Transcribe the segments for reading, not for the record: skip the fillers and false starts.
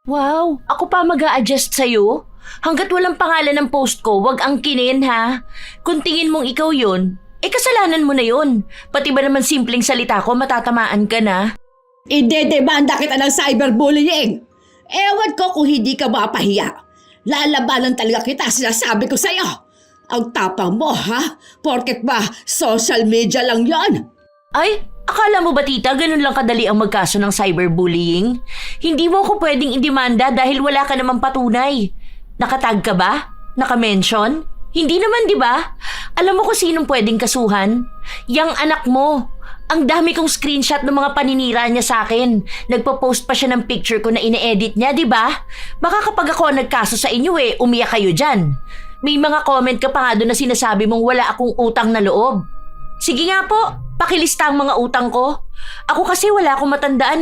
Wow, ako pa mag-a-adjust sa'yo? Hanggat walang pangalan ng post ko, wag angkinin ha. Kung tingin mong ikaw yun, kasalanan mo na yun. Pati ba naman simpleng salita ko, matatamaan ka na? Idedemanda kita ng cyberbullying. Ewan ko kung hindi ka mapahiya. Lalabanan talaga kita, sinasabi ko sa'yo. Ang tapang mo, ha? Porket ba social media lang yon? Ay, akala mo ba tita, ganun lang kadali ang magkaso ng cyberbullying? Hindi mo ako pwedeng indemanda dahil wala ka namang patunay. Nakatag ka ba? Nakamention? Hindi naman, di ba? Alam mo kung sinong pwedeng kasuhan? Yang anak mo. Ang dami kong screenshot ng mga paninira niya sa akin. Nagpo-post pa siya ng picture ko na ine-edit niya, di ba? Baka kapag ako nagkaso sa inyo umiyak kayo dyan. May mga comment ka pa nga doon na sinasabi mong wala akong utang na loob. Sige nga po, pakilista ang mga utang ko. Ako kasi wala akong matandaan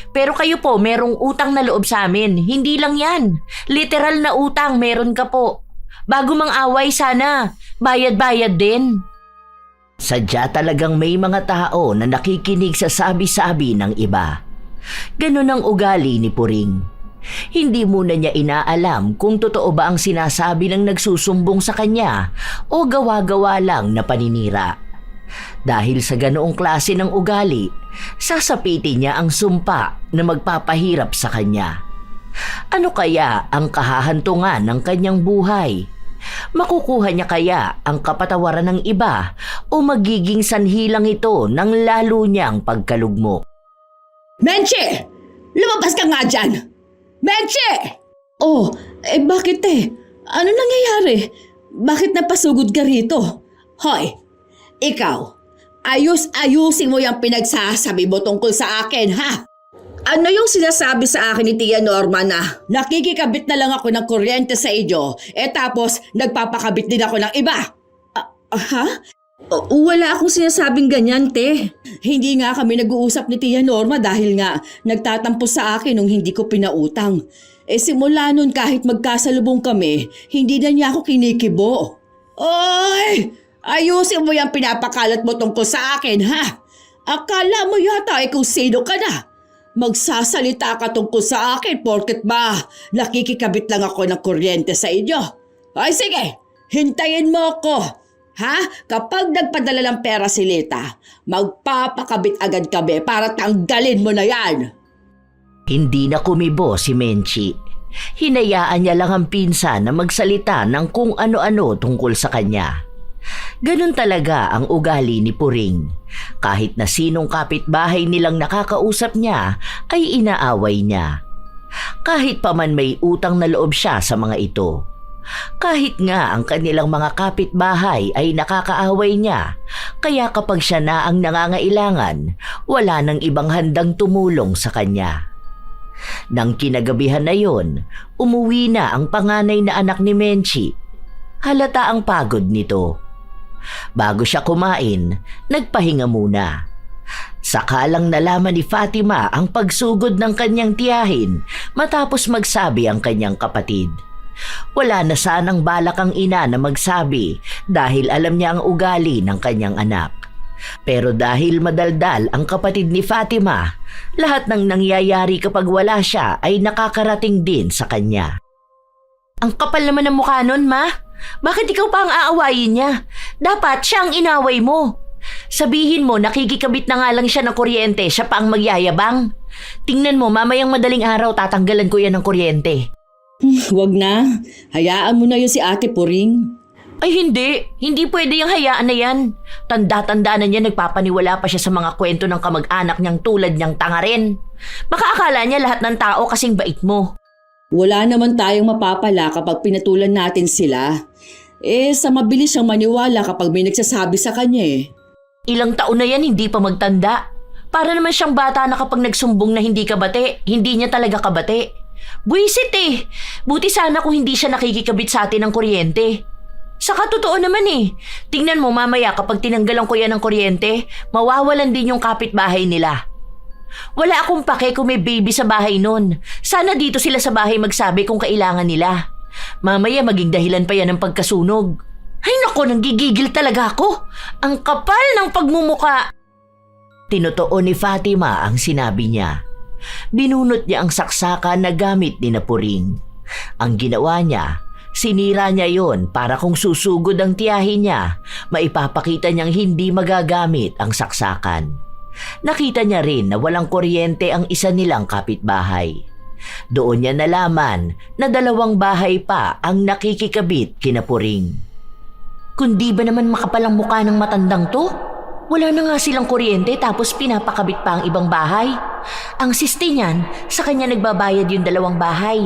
Pero kayo po, merong utang na loob sa amin. Hindi lang yan. Literal na utang, meron ka po. Bago mang away sana, bayad-bayad din. Sadya talagang may mga tao na nakikinig sa sabi-sabi ng iba. Ganon ang ugali ni Puring. Hindi muna niya inaalam kung totoo ba ang sinasabi ng nagsusumbong sa kanya o gawa-gawa lang na paninira. Dahil sa ganoong klase ng ugali, sasapitin niya ang sumpa na magpapahirap sa kanya. Ano kaya ang kahahantungan ng kanyang buhay? Makukuha niya kaya ang kapatawaran ng iba o magiging sanhi lang ito ng lalo niyang pagkalugmok? Menchi! Lumabas ka nga dyan! Menchi! Oh, bakit Ano nangyayari? Bakit napasugod ka rito? Hoy, ikaw, ayusin mo yung pinagsasabi mo tungkol sa akin, ha? Ano yung sinasabi sa akin ni Tia Norma na nakikikabit na lang ako ng kuryente sa inyo, tapos nagpapakabit din ako ng iba? Ha? Wala akong sinasabing ganyan, te. Hindi nga kami nag-uusap ni Tia Norma dahil nga nagtatampo sa akin nung hindi ko pinautang. Simula nun kahit magkasalubong kami, hindi na niya ako kinikibo. Oy! Ayusin mo yung pinapakalat mo tungkol sa akin, ha? Akala mo yata kung sino ka na. Magsasalita ka tungkol sa akin porket ba nakikikabit lang ako ng kuryente sa inyo. Ay sige, hintayin mo ako. Ha? Kapag nagpadala ng pera si Lita, magpapakabit agad kami para tanggalin mo na yan. Hindi na kumibo si Menchi. Hinayaan niya lang ang pinsan na magsalita ng kung ano-ano tungkol sa kanya. Ganun talaga ang ugali ni Puring. Kahit na sinong kapitbahay nilang nakakausap niya ay inaaway niya. Kahit pa man may utang na loob siya sa mga ito. Kahit nga ang kanilang mga kapitbahay ay nakakaaway niya, kaya kapag siya na ang nangangailangan, wala nang ibang handang tumulong sa kanya. Nang kinagabihan na yon, umuwi na ang panganay na anak ni Menchi. Halata ang pagod nito. Bago siya kumain, nagpahinga muna. Saka lang nalaman ni Fatima ang pagsugod ng kanyang tiyahin matapos magsabi ang kanyang kapatid. Wala na sanang balak ang ina na magsabi dahil alam niya ang ugali ng kanyang anak. Pero dahil madaldal ang kapatid ni Fatima, lahat ng nangyayari kapag wala siya ay nakakarating din sa kanya. Ang kapal naman ng mukha nun, ma. Bakit ikaw pa ang aawayin niya? Dapat siya ang inaway mo. Sabihin mo, nakikikabit na nga lang siya ng kuryente, siya pa ang magyayabang. Tingnan mo, mamayang madaling araw tatanggalan ko yan ng kuryente. Wag na. Hayaan mo na yun si Ate Puring. Ay hindi. Hindi pwede yung hayaan na yan. Tanda-tanda na niya nagpapaniwala pa siya sa mga kwento ng kamag-anak niyang tulad niyang tanga rin. Baka akala niya lahat ng tao kasing bait mo. Wala naman tayong mapapala kapag pinatulan natin sila. Sa mabilis siyang maniwala kapag may nagsasabi sa kanya Ilang taon na yan hindi pa magtanda. Para naman siyang bata na kapag nagsumbong na hindi kabate, hindi niya talaga kabate. Buisit Buti sana kung hindi siya nakikikabit sa atin ng kuryente. Saka totoo naman Tingnan mo mamaya kapag tinanggalan ko yan ng kuryente, mawawalan din yung kapitbahay nila. Wala akong pake kung may baby sa bahay nun. Sana dito sila sa bahay magsabi kung kailangan nila. Mamaya maging dahilan pa yan ng pagkasunog. Ay nako, nanggigigil talaga ako. Ang kapal ng pagmumuka. Tinotoo ni Fatima ang sinabi niya. Binunot niya ang saksakan na gamit ni Puring. Ang ginawa niya, sinira niya yon para kung susugod ang tiyahin niya, maipapakita niyang hindi magagamit ang saksakan. Nakita niya rin na walang kuryente ang isa nilang kapitbahay. Doon niya nalaman na 2 bahay pa ang nakikikabit kina Puring. Kundi ba naman makapalang mukha ng matandang to? Wala na nga silang kuryente tapos pinapakabit pa ang ibang bahay. Ang siste niyan, sa kanya nagbabayad yung 2 bahay.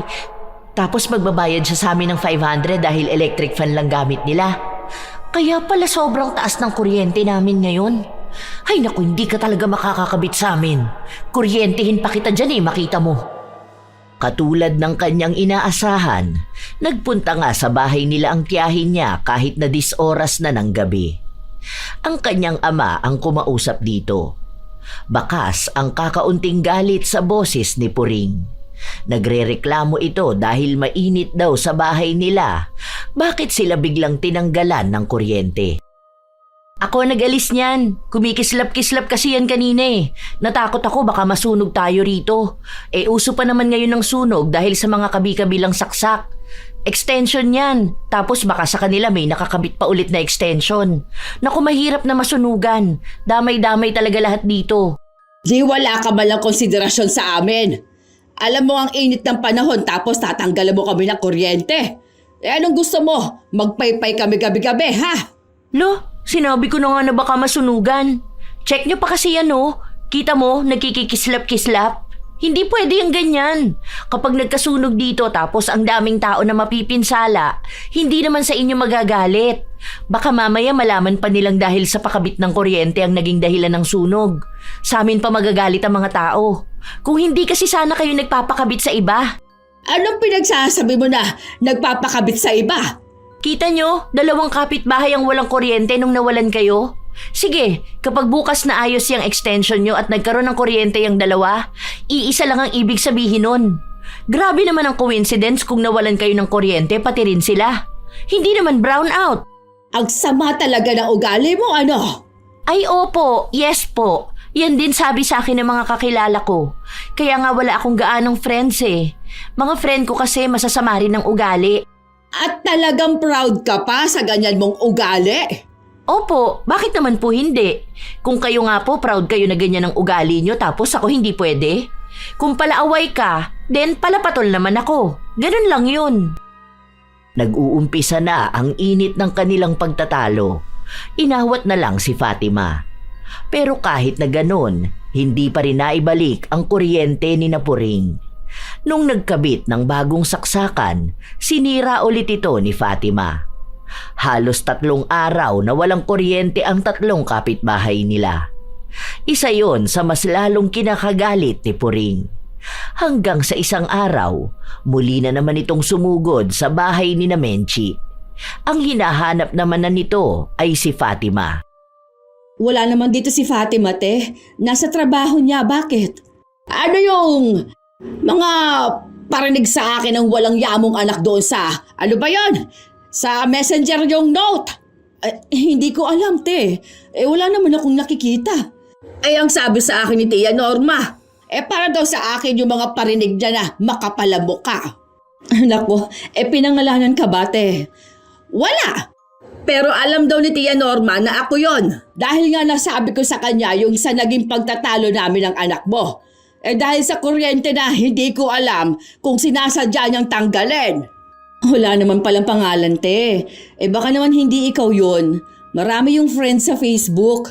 Tapos magbabayad siya sa amin ng 500 dahil electric fan lang gamit nila. Kaya pala sobrang taas ng kuryente namin ngayon. Ay naku, hindi ka talaga makakakabit sa amin. Kuryentehin pa kita dyan makita mo. Katulad ng kanyang inaasahan, nagpunta nga sa bahay nila ang tiyahin niya kahit na 10 oras na ng gabi. Ang kanyang ama ang kumausap dito. Bakas ang kakaunting galit sa boses ni Puring. Nagrereklamo ito dahil mainit daw sa bahay nila. Bakit sila biglang tinanggalan ng kuryente? Ako nag-alis niyan. Kumikislap-kislap kasi yan kanina. Natakot ako baka masunog tayo rito. Uso pa naman ngayon ng sunog dahil sa mga kabi-kabilang saksak. Extension yan. Tapos baka sa kanila may nakakabit pa ulit na extension. Naku, mahirap na masunugan. Damay-damay talaga lahat dito. Di wala ka ba lang konsiderasyon sa amin? Alam mo ang init ng panahon tapos tatanggalan mo kami ng kuryente. Anong gusto mo? Magpaypay kami gabi-gabi, ha? Lo, sinabi ko na nga na baka masunugan. Check nyo pa kasi yan Kita mo, nagkikikislap-kislap. Hindi pwede yung ganyan. Kapag nagkasunog dito tapos ang daming tao na mapipinsala, hindi naman sa inyo magagalit. Baka mamaya malaman pa nilang dahil sa pakabit ng kuryente ang naging dahilan ng sunog. Sa amin pa magagalit ang mga tao. Kung hindi kasi sana kayo nagpapakabit sa iba. Anong pinagsasabi mo na nagpapakabit sa iba? Kita nyo, 2 kapitbahay ang walang kuryente nung nawalan kayo. Sige, kapag bukas na ayos yung extension nyo at nagkaroon ng kuryente yung 2, iisa lang ang ibig sabihin nun. Grabe naman ang coincidence kung nawalan kayo ng kuryente pati rin sila. Hindi naman brown out. Ang sama talaga ng ugali mo, ano? Ay opo, yes po. Yan din sabi sa akin ng mga kakilala ko. Kaya nga wala akong gaanong friends Mga friend ko kasi masasama rin ng ugali. At talagang proud ka pa sa ganyan mong ugali? Opo, bakit naman po hindi? Kung kayo nga po proud kayo na ganyan ang ugali nyo tapos ako hindi pwede. Kung palaaway ka, then palapatol naman ako. Ganun lang yun. Nag-uumpisa na ang init ng kanilang pagtatalo. Inawat na lang si Fatima. Pero kahit na ganon, hindi pa rin naibalik ang kuryente ni Puring. Nung nagkabit ng bagong saksakan, sinira ulit ito ni Fatima. Halos 3 araw na walang kuryente ang 3 kapitbahay nila. Isa yon sa mas lalong kinakagalit ni Puring. Hanggang sa isang araw, muli na naman itong sumugod sa bahay ni Menchi. Ang hinahanap naman na nito ay si Fatima. Wala naman dito si Fatima, te. Nasa trabaho niya, bakit? Ano yung mga parinig sa akin ng walang yamong anak doon sa, ano ba yon? Sa messenger yung note. Hindi ko alam, te. Wala naman akong nakikita. Ang sabi sa akin ni Tia Norma, para daw sa akin yung mga parinig niya na makapalamo ka. Nako, pinangalanan ka ba, te? Wala. Pero alam daw ni Tia Norma na ako yon. Dahil nga nasabi ko sa kanya yung sa naging pagtatalo namin ng anak mo. Dahil sa kuryente na hindi ko alam kung sinasadya niyang tanggalin. Wala naman palang pangalan, te. Baka naman hindi ikaw yun. Marami yung friends sa Facebook.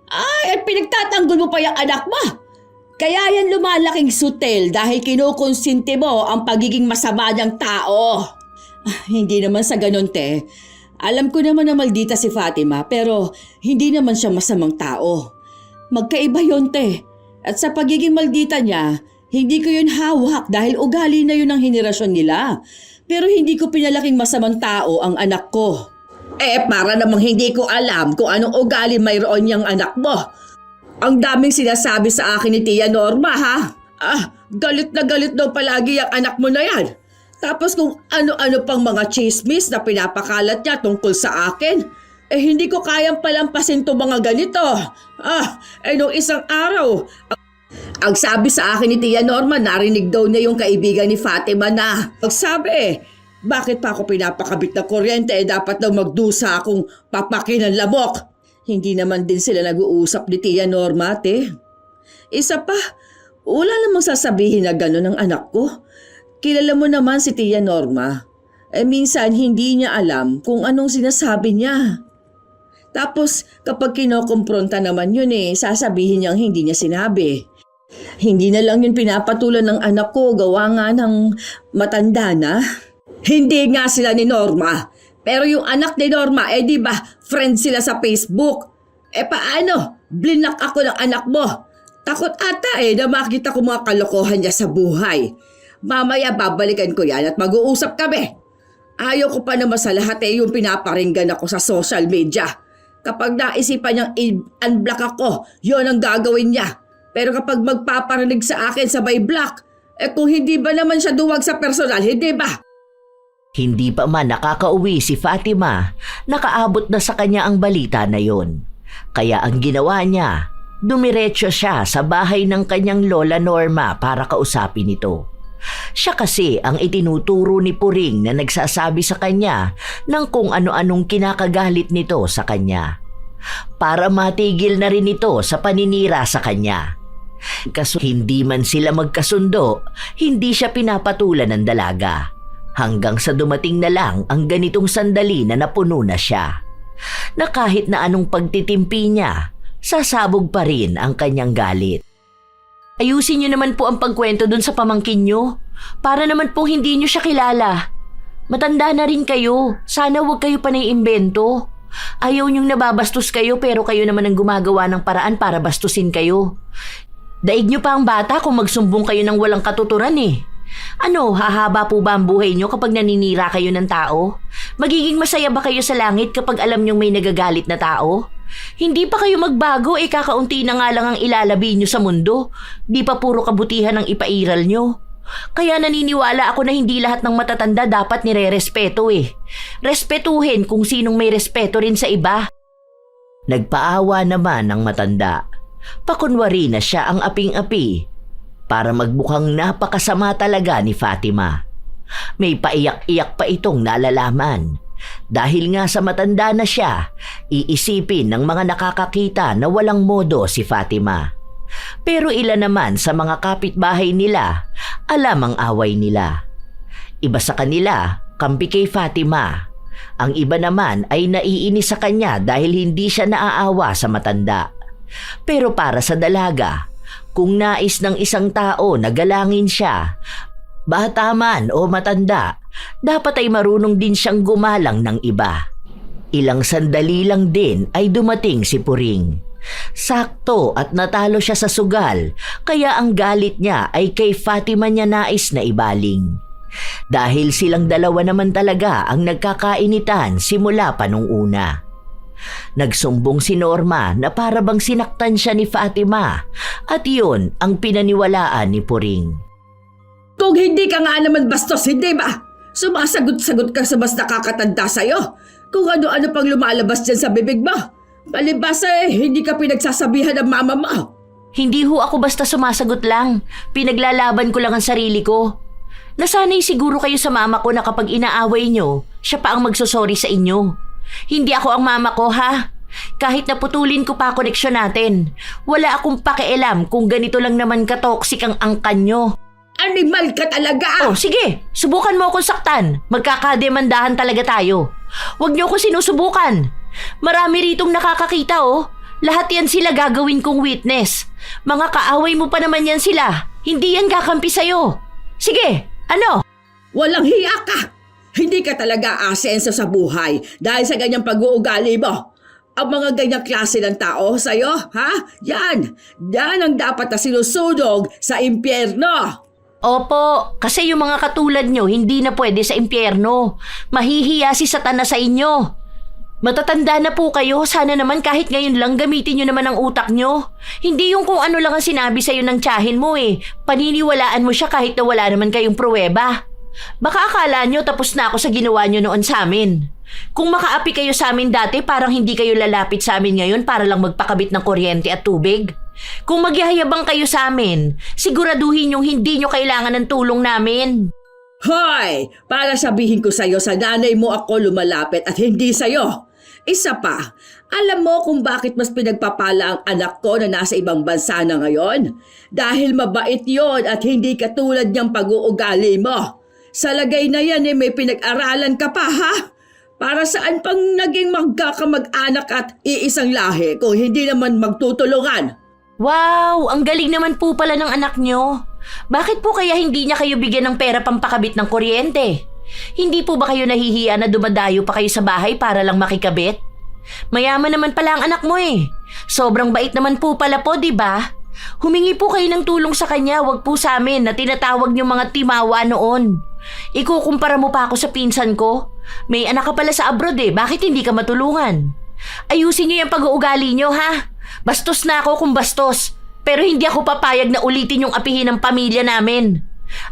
At pinagtatanggol mo pa yung anak mo. Kaya yan lumalaking sutel dahil kinukonsinti mo ang pagiging masama niyang tao. Hindi naman sa ganun, te. Alam ko naman na maldita si Fatima pero hindi naman siya masamang tao. Magkaiba yun, te. At sa pagiging maldita niya, hindi ko yun hawak dahil ugali na yun ang henerasyon nila. Pero hindi ko pinalaking masamang tao ang anak ko. Para namang hindi ko alam kung anong ugali mayroon niyang anak mo. Ang daming sinasabi sa akin ni Tia Norma, ha? Galit na galit daw palagi ang anak mo na yan. Tapos kung ano-ano pang mga chismis na pinapakalat niya tungkol sa akin, hindi ko kayang palampasin to mga ganito. Nung isang araw, Ang sabi sa akin ni Tia Norma, narinig daw niya yung kaibigan ni Fatima na magsabi, bakit pa ako pinapakabit ng kuryente? Dapat daw magdusa akong papakin ng lamok. Hindi naman din sila nag-uusap ni Tia Norma, ate. Isa pa, wala namang sasabihin na gano'n ng anak ko. Kilala mo naman si Tia Norma. Minsan hindi niya alam kung anong sinasabi niya. Tapos kapag kinokompronta naman yun sasabihin niyang hindi niya sinabi. Hindi na lang yun pinapatulan ng anak ko, gawa nga ng matanda na. Hindi nga sila ni Norma. Pero yung anak ni Norma, di ba, friend sila sa Facebook. Paano? Blinak ako ng anak mo. Takot ata na makita ko mga kalokohan niya sa buhay. Mamaya babalikan ko yan at mag-uusap kami. Ayaw ko pa naman sa lahat yung pinaparinggan ako sa social media. Kapag naisipan niyang i-unblock ako, yun ang gagawin niya. Pero kapag magpaparinig sa akin sabay block, kung hindi ba naman siya duwag sa personal, hindi ba? Hindi pa man nakakauwi si Fatima, nakaabot na sa kanya ang balita na yon. Kaya ang ginawa niya, dumiretso siya sa bahay ng kanyang lola Norma para kausapin ito. Siya kasi ang itinuturo ni Puring na nagsasabi sa kanya ng kung ano-anong kinakagalit nito sa kanya. Para matigil na rin ito sa paninira sa kanya. Kaso hindi man sila magkasundo, hindi siya pinapatulan ng dalaga. Hanggang sa dumating na lang ang ganitong sandali na napuno na siya. Na kahit na anong pagtitimpi niya, sasabog pa rin ang kanyang galit. Ayusin niyo naman po ang pagkwento dun sa pamangkin niyo. Para naman po hindi niyo siya kilala. Matanda na rin kayo. Sana huwag kayo pa naiimbento. Ayaw niyong nababastos kayo pero kayo naman ang gumagawa ng paraan para bastusin kayo. Daig niyo pa ang bata kung magsumbong kayo ng walang katuturan Ano, hahaba po ba ang buhay niyo kapag naninira kayo ng tao? Magiging masaya ba kayo sa langit kapag alam niyong may nagagalit na tao? Hindi pa kayo magbago kakaunti na nga lang ang ilalabi niyo sa mundo. Di pa puro kabutihan ang ipairal niyo. Kaya naniniwala ako na hindi lahat ng matatanda dapat nire-respeto Respetuhin kung sinong may respeto rin sa iba. Nagpaawa naman ang matanda. Pakunwari na siya ang aping-api para magmukhang napakasama talaga ni Fatima. May paiyak-iyak pa itong nalalaman. Dahil nga sa matanda na siya, iisipin ng mga nakakakita na walang modo si Fatima. Pero ilan naman sa mga kapitbahay nila, alam ang away nila. Iba sa kanila, kampi kay Fatima. Ang iba naman ay naiinis sa kanya dahil hindi siya naaawa sa matanda. Pero para sa dalaga, kung nais ng isang tao na galangin siya, bata man o matanda, dapat ay marunong din siyang gumalang ng iba. Ilang sandali lang din ay dumating si Puring. Sakto at natalo siya sa sugal, kaya ang galit niya ay kay Fatima niya nais na ibaling. Dahil silang dalawa naman talaga ang nagkakainitan simula pa nung una. Nagsumbong si Norma na para bang sinaktan siya ni Fatima at yun ang pinaniwalaan ni Puring. Kung hindi ka nga naman bastos, hindi ba? Sumasagot-sagot ka sa mas nakakatanda sa'yo. Kung ano-ano pang lumalabas dyan sa bibig mo. Palibas hindi ka pinagsasabihan ng mama mo. Hindi ho ako basta sumasagot lang. Pinaglalaban ko lang ang sarili ko. Nasanay siguro kayo sa mama ko na kapag inaaway nyo, siya pa ang magsosorry sa inyo. Hindi ako ang mama ko, ha? Kahit naputulin ko pa koneksyon natin, wala akong pakialam kung ganito lang naman ka-toxic ang angkan nyo. Animal ka talaga! Oh, sige, subukan mo akong saktan. Magkakademandahan talaga tayo. Huwag niyo ako sinusubukan. Marami ritong nakakakita, Lahat yan sila gagawin kong witness. Mga kaaway mo pa naman yan sila. Hindi yan kakampi sa'yo. Sige, ano? Walang hiya ka! Hindi ka talaga asenso sa buhay dahil sa ganyang pag-uugali mo. Ang mga ganyang klase ng tao sa'yo, ha? Yan ang dapat na sinusunog sa impyerno. Opo, kasi yung mga katulad nyo hindi na pwede sa impyerno. Mahihiya si Satanas sa inyo. Matatanda na po kayo, sana naman kahit ngayon lang gamitin nyo naman ang utak nyo. Hindi yung kung ano lang ang sinabi sa'yo ng tiyahin mo Paniniwalaan mo siya kahit na wala naman kayong pruweba. Baka akala nyo tapos na ako sa ginawa nyo noon sa amin. Kung makaapi kayo sa amin dati, parang hindi kayo lalapit sa amin ngayon para lang magpakabit ng kuryente at tubig. Kung magyayabang kayo sa amin, siguraduhin yung hindi nyo kailangan ng tulong namin. Hoy! Para sabihin ko sa'yo, sa nanay mo ako lumalapit at hindi sa'yo. Isa pa, alam mo kung bakit mas pinagpapala ang anak ko na nasa ibang bansa na ngayon? Dahil mabait yon at hindi katulad niyang pag-uugali mo. Sa lagay na yan may pinag-aralan ka pa, ha? Para saan pang naging magkakamag-anak at iisang lahi kung hindi naman magtutulungan? Wow! Ang galing naman po pala ng anak nyo. Bakit po kaya hindi niya kayo bigyan ng pera pampakabit ng kuryente? Hindi po ba kayo nahihiya na dumadayo pa kayo sa bahay para lang makikabit? Mayaman naman pala ang anak mo eh. Sobrang bait naman po pala po, di ba? Humingi po kayo ng tulong sa kanya, wag po sa amin na tinatawag niyong mga timawa noon. Ikukumpara mo pa ako sa pinsan ko. May anak ka pala sa abroad eh, bakit hindi ka matulungan? Ayusin niyo yung pag-uugali niyo, ha? Bastos na ako kung bastos. Pero hindi ako papayag na ulitin yung apihin ng pamilya namin.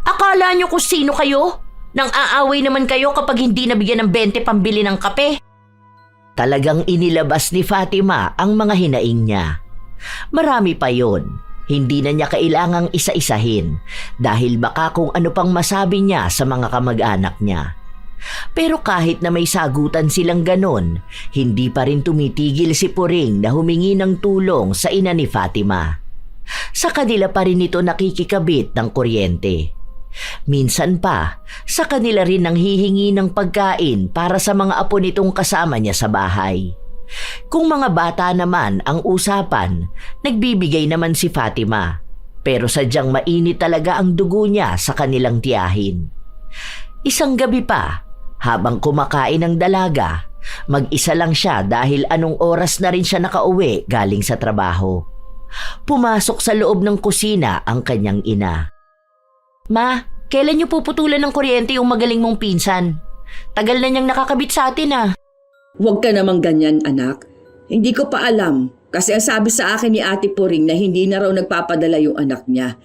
Akala niyo kung sino kayo? Nang aaway naman kayo kapag hindi nabigyan ng 20 pambili ng kape. Talagang inilabas ni Fatima ang mga hinaing niya. Marami pa yon. Hindi na niya kailangang isa-isahin dahil baka kung ano pang masabi niya sa mga kamag-anak niya. Pero kahit na may sagutan silang ganon, hindi pa rin tumitigil si Puring na humingi ng tulong sa ina ni Fatima. Sa kanila pa rin ito nakikikabit ng kuryente. Minsan pa, sa kanila rin nang hihingi ng pagkain para sa mga apo nitong kasama niya sa bahay. Kung mga bata naman ang usapan, nagbibigay naman si Fatima. Pero sadyang mainit talaga ang dugo niya sa kanilang tiyahin. Isang gabi pa, habang kumakain ng dalaga, mag-isa lang siya dahil anong oras na rin siya nakauwi galing sa trabaho. Pumasok sa loob ng kusina ang kanyang ina. Ma, kailan niyo puputulan ng kuryente yung magaling mong pinsan? Tagal na niyang nakakabit sa atin ah. Huwag ka namang ganyan, anak. Hindi ko pa alam kasi ang sabi sa akin ni Ate Puring na hindi na raw nagpapadala yung anak niya.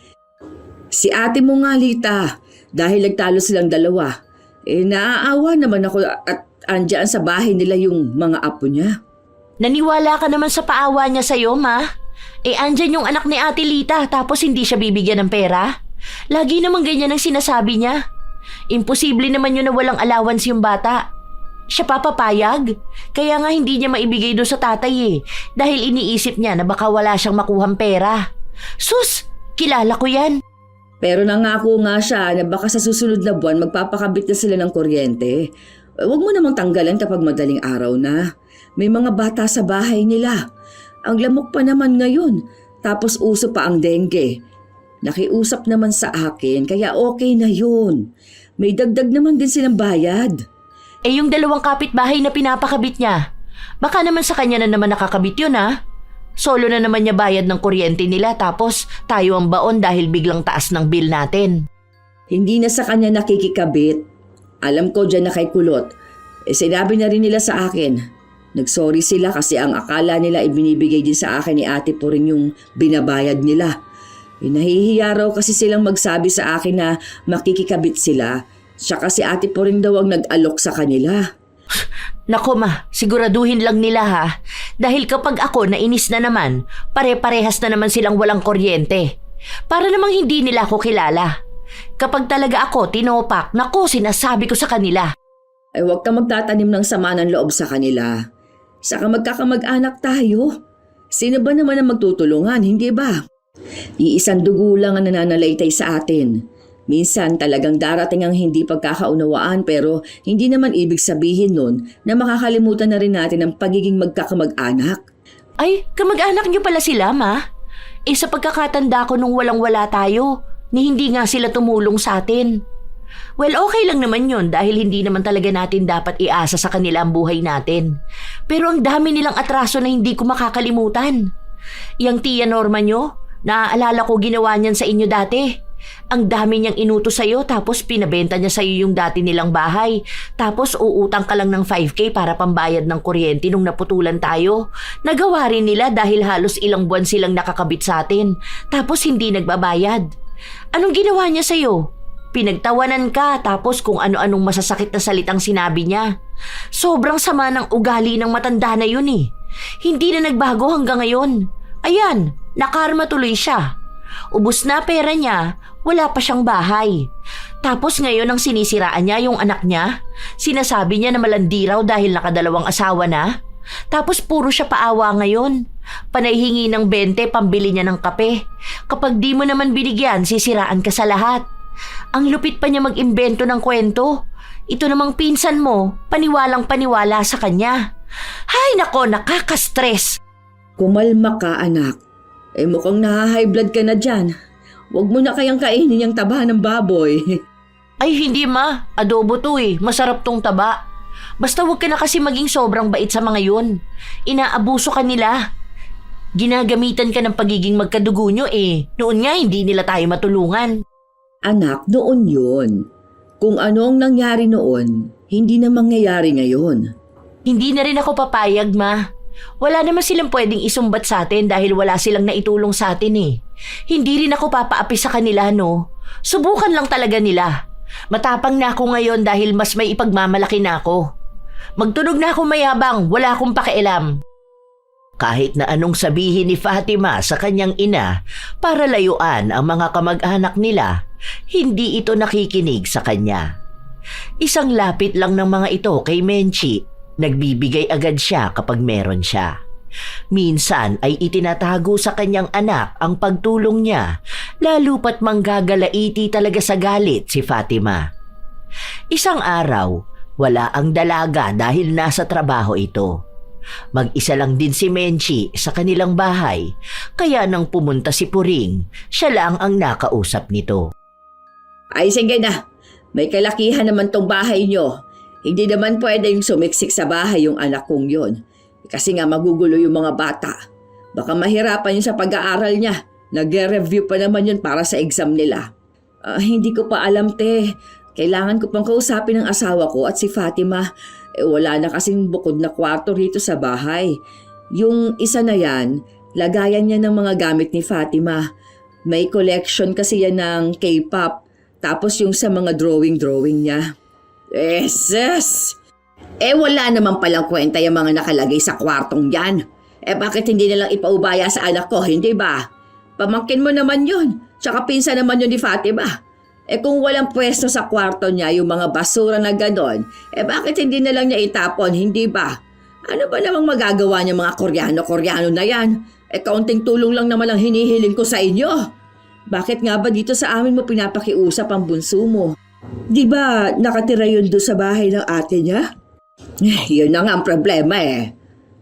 Si ate mo nga, Lita, dahil nagtalo silang dalawa. Naaawa naman ako at andyan sa bahay nila yung mga apo niya. Naniwala ka naman sa paawa niya sa'yo, ma? Andyan yung anak ni Ate Lita tapos hindi siya bibigyan ng pera? Lagi naman ganyan ang sinasabi niya. Imposible naman yun na walang allowance yung bata. Siya papapayag? Kaya nga hindi niya maibigay doon sa tatay eh. Dahil iniisip niya na baka wala siyang makuhang pera. Sus! Kilala ko yan. Pero nangako nga siya na baka sa susunod na buwan magpapakabit na sila ng kuryente. Huwag mo namang tanggalan kapag madaling araw na. May mga bata sa bahay nila. Ang lamok pa naman ngayon. Tapos uso pa ang dengue. Nakiusap naman sa akin kaya okay na yun. May dagdag naman din silang bayad. Yung 2 kapitbahay na pinapakabit niya, baka naman sa kanya na naman nakakabit yun ha? Solo na naman niya bayad ng kuryente nila tapos tayo ang baon dahil biglang taas ng bill natin. Hindi na sa kanya nakikikabit. Alam ko dyan na kay Kulot. Sinabi na rin nila sa akin. Nagsorry sila kasi ang akala nila ibinibigay din sa akin ni Ate Puring yung binabayad nila. Nahihiya raw kasi silang magsabi sa akin na makikikabit sila. Siya kasi Ate Puring daw ang nag-alok sa kanila. Nako ma, siguraduhin lang nila ha. Dahil kapag ako nainis na naman, pare-parehas na naman silang walang kuryente. Para namang hindi nila ako kilala. Kapag talaga ako tinopak, nako sinasabi ko sa kanila. Huwag ka magtatanim ng sama ng loob sa kanila. Saka magkakamag-anak tayo. Sino ba naman ang magtutulungan, hindi ba? Iisang dugo lang ang nananalaytay sa atin. Minsan talagang darating ang hindi pagkakaunawaan pero hindi naman ibig sabihin nun na makakalimutan na rin natin ang pagiging magkakamag-anak. Ay, kamag-anak niyo pala sila ma? Sa pagkakatanda ko nung walang-wala tayo, ni hindi nga sila tumulong sa atin. Well, okay lang naman yun dahil hindi naman talaga natin dapat iasa sa kanila ang buhay natin. Pero ang dami nilang atraso na hindi ko makakalimutan. Yang tiya Norma nyo, naaalala ko ginawa niyan sa inyo dati. Ang dami niyang inutos sa'yo tapos pinabenta niya sa'yo yung dati nilang bahay. Tapos uutang ka lang ng 5K para pambayad ng kuryente nung naputulan tayo. Nagawa rin nila dahil halos ilang buwan silang nakakabit sa atin. Tapos hindi nagbabayad. Anong ginawa niya sa'yo? Pinagtawanan ka tapos kung ano-anong masasakit na salitang sinabi niya. Sobrang sama ng ugali ng matanda na yun eh. Hindi na nagbago hanggang ngayon. Ayan, nakarma tuloy siya. Ubus na pera niya, wala pa siyang bahay. Tapos ngayon ang sinisiraan niya yung anak niya. Sinasabi niya na malandi raw dahil nakadalawang asawa na. Tapos puro siya paawa ngayon. Panay hingi ng 20 pambili niya ng kape. Kapag di mo naman binigyan, sisiraan ka sa lahat. Ang lupit pa niya mag-imbento ng kwento. Ito namang pinsan mo, paniwalang paniwala sa kanya. Hay nako, nakaka-stress. Kumalma ka, anak. Mukhang naha-high blood ka na dyan. Huwag mo na kayang kainin yung taba ng baboy. Ay hindi ma, adobo to eh, masarap tong taba. Basta huwag ka na kasi maging sobrang bait sa mga yun. Inaabuso ka nila. Ginagamitan ka ng pagiging magkadugo nyo eh. Noon nga hindi nila tayo matulungan. Anak, noon yun. Kung ano ang nangyari noon, hindi na mangyayari ngayon. Hindi na rin ako papayag ma. Wala naman silang pwedeng isumbat sa atin dahil wala silang naitulong sa atin eh. Hindi rin ako papaapi sa kanila no. Subukan lang talaga nila. Matapang na ako ngayon dahil mas may ipagmamalaki na ako. Magtunog na ako mayabang, wala akong pakialam. Kahit na anong sabihin ni Fatima sa kanyang ina para layuan ang mga kamag-anak nila, hindi ito nakikinig sa kanya. Isang lapit lang ng mga ito kay Menchi. Nagbibigay agad siya kapag meron siya. Minsan ay itinatago sa kanyang anak ang pagtulong niya, lalo pat manggagalaiti talaga sa galit si Fatima. Isang araw, wala ang dalaga dahil nasa trabaho ito. Mag-isa lang din si Menchi sa kanilang bahay, kaya nang pumunta si Puring, siya lang ang nakausap nito. Ay sige na, may kalakihan naman tong bahay nyo. Hindi naman pwedeng sumiksik sa bahay yung anak kong yun. Kasi nga magugulo yung mga bata. Baka mahirapan yun sa pag-aaral niya. Nag-review pa naman yun para sa exam nila. Hindi ko pa alam, te. Kailangan ko pang kausapin ang asawa ko at si Fatima. Wala na kasing bukod na kwarto rito sa bahay. Yung isa na yan, lagayan niya ng mga gamit ni Fatima. May collection kasi yan ng K-pop. Tapos yung sa mga drawing niya. Yes! Wala naman palang kwenta yung mga nakalagay sa kwartong yan. Bakit hindi nalang ipaubaya sa anak ko, hindi ba? Pamangkin mo naman yun. Tsaka pinsan naman yun ni Fatima. Kung walang pwesto sa kwarto niya yung mga basura na ganon, bakit hindi nalang niya itapon, hindi ba? Ano ba namang magagawa niya mga Koreano na yan? Kaunting tulong lang naman ang hinihiling ko sa inyo. Bakit nga ba dito sa amin mo pinapakiusap ang bunso mo? Di ba nakatira yun doon sa bahay ng ate niya? Yun na nga ang problema eh.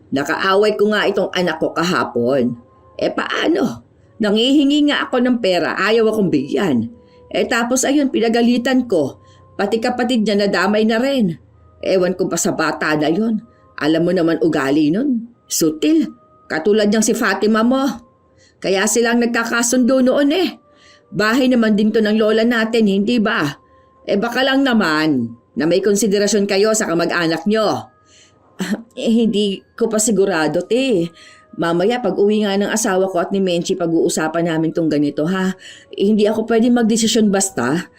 Nakaaway ko nga itong anak ko kahapon. Paano? Nangihingi nga ako ng pera, ayaw akong bigyan. Tapos ayun, pinagalitan ko. Pati kapatid niya nadamay na rin. Ewan ko pa sa bata na yun. Alam mo naman ugali nun. Sutil. Katulad niyang si Fatima mo. Kaya silang nagkakasundo noon eh. Bahay naman din to ng lola natin, hindi ba? Baka lang naman na may konsiderasyon kayo sa kamag-anak nyo. Hindi ko pa sigurado, te. Mamaya pag uwi nga ng asawa ko at ni Menchi pag-uusapan namin tong ganito ha. Hindi ako pwede magdesisyon basta.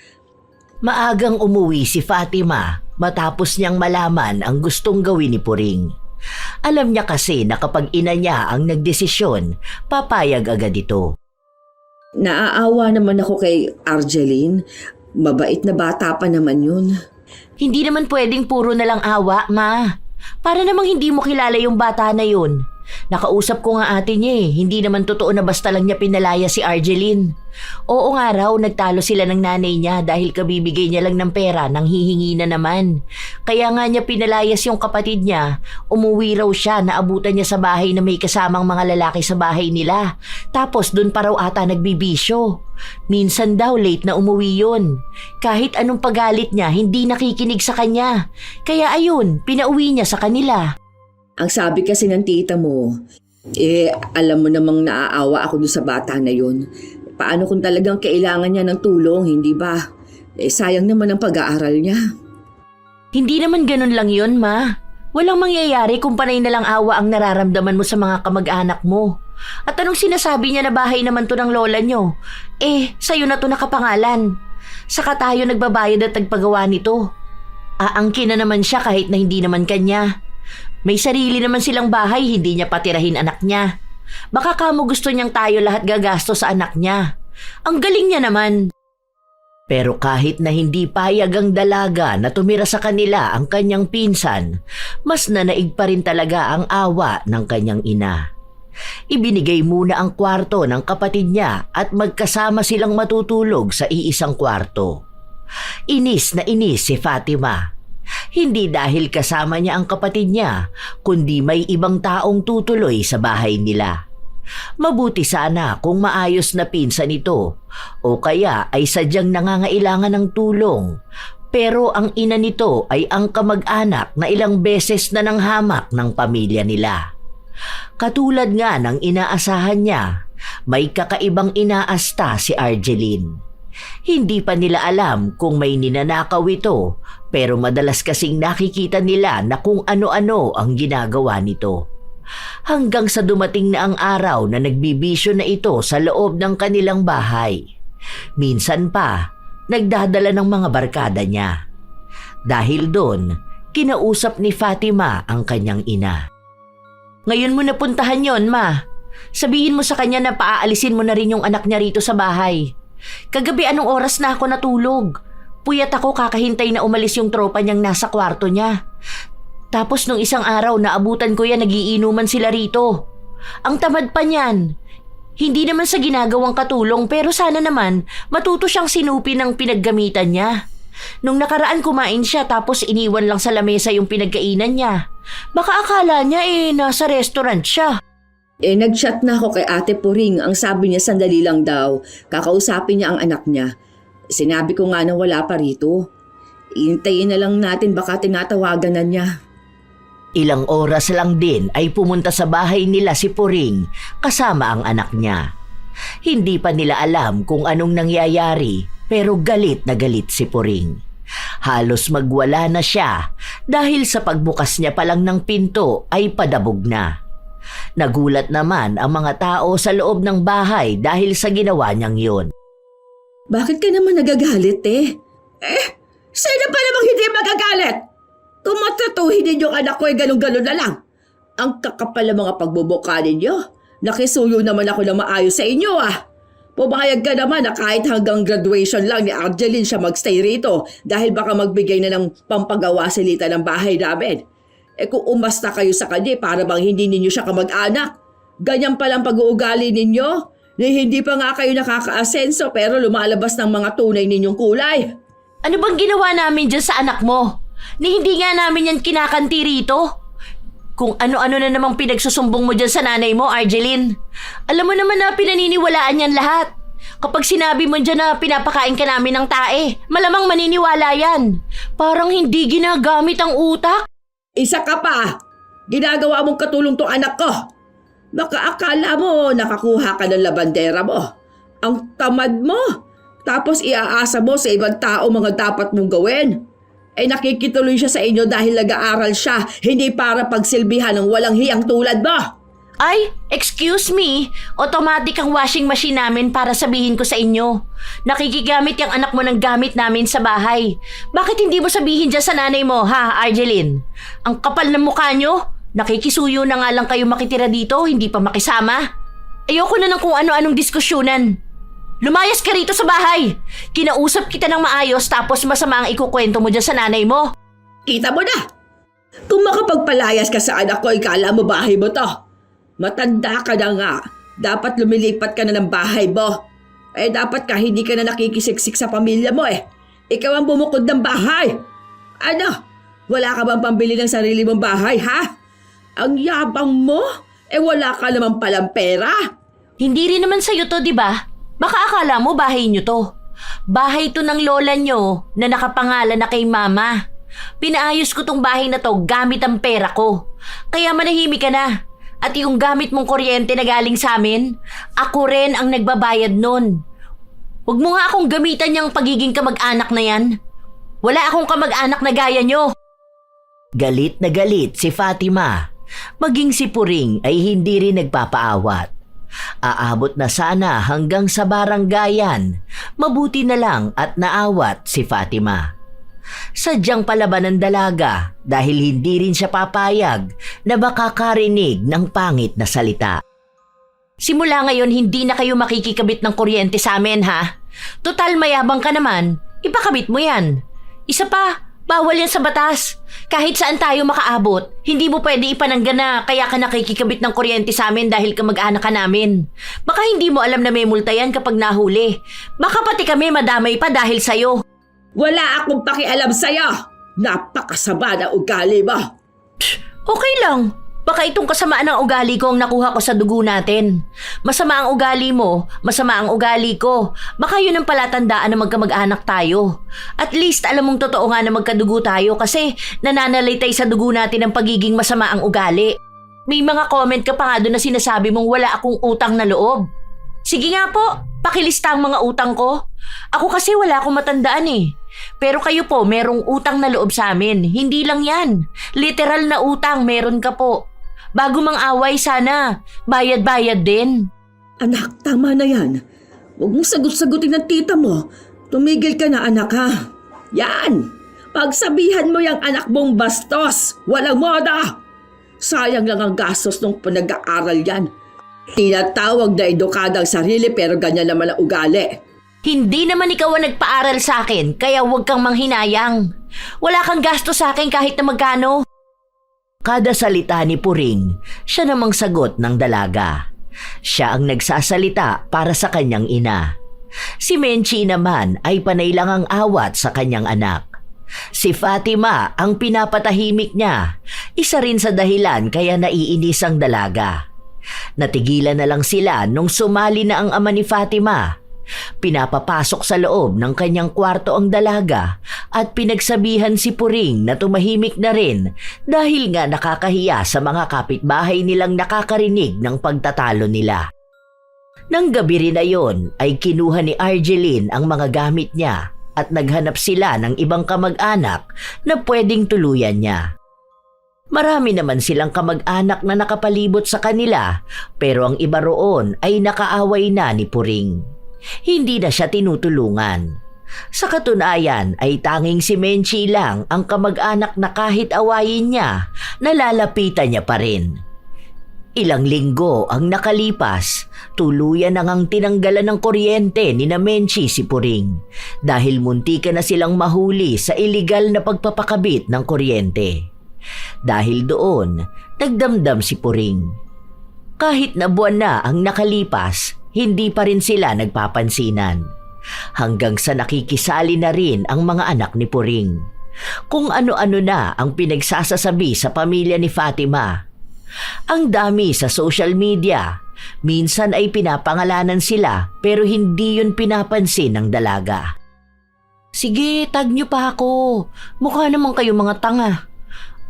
Maagang umuwi si Fatima matapos niyang malaman ang gustong gawin ni Puring. Alam niya kasi na kapag ina niya ang nagdesisyon, papayag agad ito. Naaawa naman ako kay Arjeline. Mabait na bata pa naman yun. Hindi naman pwedeng puro na lang awa, ma. Para namang hindi mo kilala yung bata na yun. Nakausap ko nga ate niya eh. Hindi naman totoo na basta lang niya pinalaya si Arjeline. Oo nga raw, nagtalo sila ng nanay niya dahil kabibigay niya lang ng pera nang hihingi na naman. Kaya nga niya pinalayas yung kapatid niya. Umuwi raw siya, naabutan niya sa bahay na may kasamang mga lalaki sa bahay nila. Tapos dun pa raw ata nagbibisyo. Minsan daw late na umuwi yun. Kahit anong pagalit niya, hindi nakikinig sa kanya. Kaya ayun, pinauwi niya sa kanila. Ang sabi kasi ng tita mo, alam mo namang naaawa ako doon sa bata na yun. Paano kung talagang kailangan niya ng tulong, hindi ba? Sayang naman ang pag-aaral niya. Hindi naman ganun lang yun, ma. Walang mangyayari kung panay na lang awa ang nararamdaman mo sa mga kamag-anak mo. At anong sinasabi niya na bahay naman to ng lola nyo? Sa'yo na to nakapangalan. Saka tayo nagbabayad at nagpagawa nito. Aangkin na naman siya kahit na hindi naman kanya. May sarili naman silang bahay, hindi niya patirahin anak niya. Baka kamo gusto niyang tayo lahat gagasto sa anak niya. Ang galing niya naman. Pero kahit na hindi payag ang dalaga na tumira sa kanila ang kanyang pinsan, mas nanaig pa rin talaga ang awa ng kanyang ina. Ibinigay muna ang kwarto ng kapatid niya at magkasama silang matutulog sa iisang kwarto. Inis na inis si Fatima. Hindi dahil kasama niya ang kapatid niya, kundi may ibang taong tutuloy sa bahay nila. Mabuti sana kung maayos na pinsan ito o kaya ay sadyang nangangailangan ng tulong. Pero ang ina nito ay ang kamag-anak na ilang beses na nanghamak ng pamilya nila. Katulad nga ng inaasahan niya, may kakaibang inaasta si Argeline. Hindi pa nila alam kung may ninanakaw ito, pero madalas kasing nakikita nila na kung ano-ano ang ginagawa nito. Hanggang sa dumating na ang araw na nagbibisyo na ito sa loob ng kanilang bahay. Minsan pa, nagdadala ng mga barkada niya. Dahil doon, kinausap ni Fatima ang kanyang ina. Ngayon mo napuntahan yon, ma. Sabihin mo sa kanya na paaalisin mo na rin yung anak niya rito sa bahay. Kagabi anong oras na ako natulog? Puyat ako kakahintay na umalis yung tropa niyang nasa kwarto niya. Tapos nung isang araw naabutan ko yan nagiinuman sila rito. Ang tamad pa niyan. Hindi naman sa ginagawang katulong pero sana naman matuto siyang sinupi ng pinaggamitan niya. Nung nakaraan kumain siya tapos iniwan lang sa lamesa yung pinagkainan niya. Baka akala niya nasa restaurant siya. Nag-chat na ako kay Ate Puring. Ang sabi niya sandali lang daw. Kakausapin niya ang anak niya. Sinabi ko nga na wala pa rito. Hintayin na lang natin baka tinatawagan na niya. Ilang oras lang din ay pumunta sa bahay nila si Puring kasama ang anak niya. Hindi pa nila alam kung anong nangyayari pero galit na galit si Puring. Halos magwala na siya dahil sa pagbukas niya pa lang ng pinto ay padabog na. Nagulat naman ang mga tao sa loob ng bahay dahil sa ginawa niyang yun. Bakit ka naman nagagalit sino pa namang hindi magagalit? Kung matatuhin ninyo ang anak ko ganun-ganun na lang. Ang kakapal ng mga pagbubuka ninyo. Nakisuyo naman ako na maayos sa inyo Pumayag ka naman na kahit hanggang graduation lang ni Argeline siya magstay rito dahil baka magbigay na ng pampagawa si Lita ng bahay namin. Kung umasta kayo sa kanya para bang hindi ninyo siya kamag-anak. Ganyan palang pag-uugali ninyo na hindi pa nga kayo nakaka-asenso pero lumalabas ng mga tunay ninyong kulay. Ano bang ginawa namin dyan sa anak mo? Ni hindi nga namin yan kinakanti rito. Kung ano-ano na namang pinagsusumbong mo dyan sa nanay mo, Argeline. Alam mo naman na pinaniniwalaan yan lahat. Kapag sinabi mo dyan na pinapakain ka namin ng tae, malamang maniniwala yan. Parang hindi ginagamit ang utak. Isa ka pa! Ginagawa mong katulong tong anak ko. Baka akala mo nakakuha ka ng labandera mo. Ang tamad mo. Tapos iaasa mo sa ibang tao mga dapat mong gawin. Nakikituloy siya sa inyo dahil nag-aaral siya, hindi para pagsilbihan ng walang hiyang tulad mo. Ay, excuse me. Automatic ang washing machine namin para sabihin ko sa inyo. Nakikigamit yung anak mo ng gamit namin sa bahay. Bakit hindi mo sabihin dyan sa nanay mo, ha, Argeline? Ang kapal ng mukha nyo. Nakikisuyo na nga lang kayo makitira dito, hindi pa makisama. Ayoko na ng kung ano-anong diskusyonan. Lumayas ka rito sa bahay. Kinausap kita ng maayos tapos masama ang ikukwento mo dyan sa nanay mo. Kita mo na! Kung makapagpalayas ka sa anak ko, ikala mo bahay mo to. Matanda ka na nga. Dapat lumilipat ka na ng bahay mo. Dapat ka hindi ka na nakikisiksik sa pamilya mo Ikaw ang bumukod ng bahay. Ano? Wala ka bang pambili ng sarili mong bahay, ha? Ang yabang mo? Wala ka naman palang pera. Hindi rin naman sa'yo to, di ba? Baka akala mo bahay nyo to. Bahay to ng lola nyo na nakapangalan na kay mama. Pinaayos ko tong bahay na to gamit ang pera ko. Kaya manahimik ka na. At yung gamit mong kuryente na galing sa amin, ako rin ang nagbabayad nun. Huwag mo nga akong gamitan yung pagiging kamag-anak na yan. Wala akong kamag-anak na gaya nyo. Galit na galit si Fatima. Maging si Puring ay hindi rin nagpapaawat. Aabot na sana hanggang sa baranggayan. Mabuti na lang at naawat si Fatima. Sadyang palaban ng dalaga dahil hindi rin siya papayag na baka karinig ng pangit na salita. Simula ngayon, hindi na kayo makikikabit ng kuryente sa amin, ha? Total, mayabang ka naman. Ipakabit mo yan. Isa pa, bawal yan sa batas. Kahit saan tayo makaabot, hindi mo pwede ipananggan na kaya ka nakikikabit ng kuryente sa amin dahil kamag-anak ka namin. Baka hindi mo alam na may multa yan kapag nahuli. Baka pati kami madamay pa dahil sa'yo. Wala akong pakialam sa'yo! Napakasama na ugali mo! Okay lang. Baka itong kasamaan ng ugali ko ang nakuha ko sa dugo natin. Masama ang ugali mo, masama ang ugali ko. Baka yun ang palatandaan na magkamag-anak tayo. At least alam mong totoo nga na magkadugo tayo kasi nananalitay sa dugo natin ang pagiging masama ang ugali. May mga comment ka pa nga doon na sinasabi mong wala akong utang na loob. Sige nga po, pakilista ang mga utang ko. Ako kasi wala akong matandaan eh. Pero kayo po, merong utang na loob sa amin. Hindi lang yan. Literal na utang, meron ka po. Bago mang away sana, bayad-bayad din. Anak, tama na yan. Huwag mong sagot-sagutin ng tita mo. Tumigil ka na, anak, ha? Yan! Pagsabihan mo yung anak mong bastos, walang moda! Sayang lang ang gastos nung pinag-aaral yan. Tinatawag na edukadang sarili pero ganyan naman ang ugali. Hindi naman ikaw ang nagpaaral sa akin, kaya huwag kang manghinayang. Wala kang gasto sa akin kahit na magkano. Kada salita ni Puring, siya namang sagot ng dalaga. Siya ang nagsasalita para sa kanyang ina. Si Menchi naman ay panay lang ang awat sa kanyang anak. Si Fatima ang pinapatahimik niya, isa rin sa dahilan kaya naiinis ang dalaga. Natigilan na lang sila nung sumali na ang ama ni Fatima. Pinapapasok sa loob ng kanyang kwarto ang dalaga at pinagsabihan si Puring na tumahimik na rin dahil nga nakakahiya sa mga kapitbahay nilang nakakarinig ng pagtatalo nila. Nang gabi rin na yon ay kinuha ni Argeline ang mga gamit niya at naghanap sila ng ibang kamag-anak na pwedeng tuluyan niya. Marami naman silang kamag-anak na nakapalibot sa kanila pero ang iba roon ay nakaaway na ni Puring. Hindi na siya tinutulungan. Sa katunayan ay tanging si Menchi lang ang kamag-anak na kahit awayin niya, nalalapitan niya pa rin. Ilang linggo ang nakalipas, tuluyan nang tinanggalan ng kuryente ni na Menchi si Puring dahil muntika na silang mahuli sa iligal na pagpapakabit ng kuryente. Dahil doon, nagdamdam si Puring. Kahit na buwan na ang nakalipas, hindi pa rin sila nagpapansinan. Hanggang sa nakikisali na rin ang mga anak ni Puring. Kung ano-ano na ang pinagsasasabi sa pamilya ni Fatima. Ang dami sa social media. Minsan ay pinapangalanan sila pero hindi yun pinapansin ng dalaga. Sige, tag niyo pa ako. Mukha naman kayo mga tanga.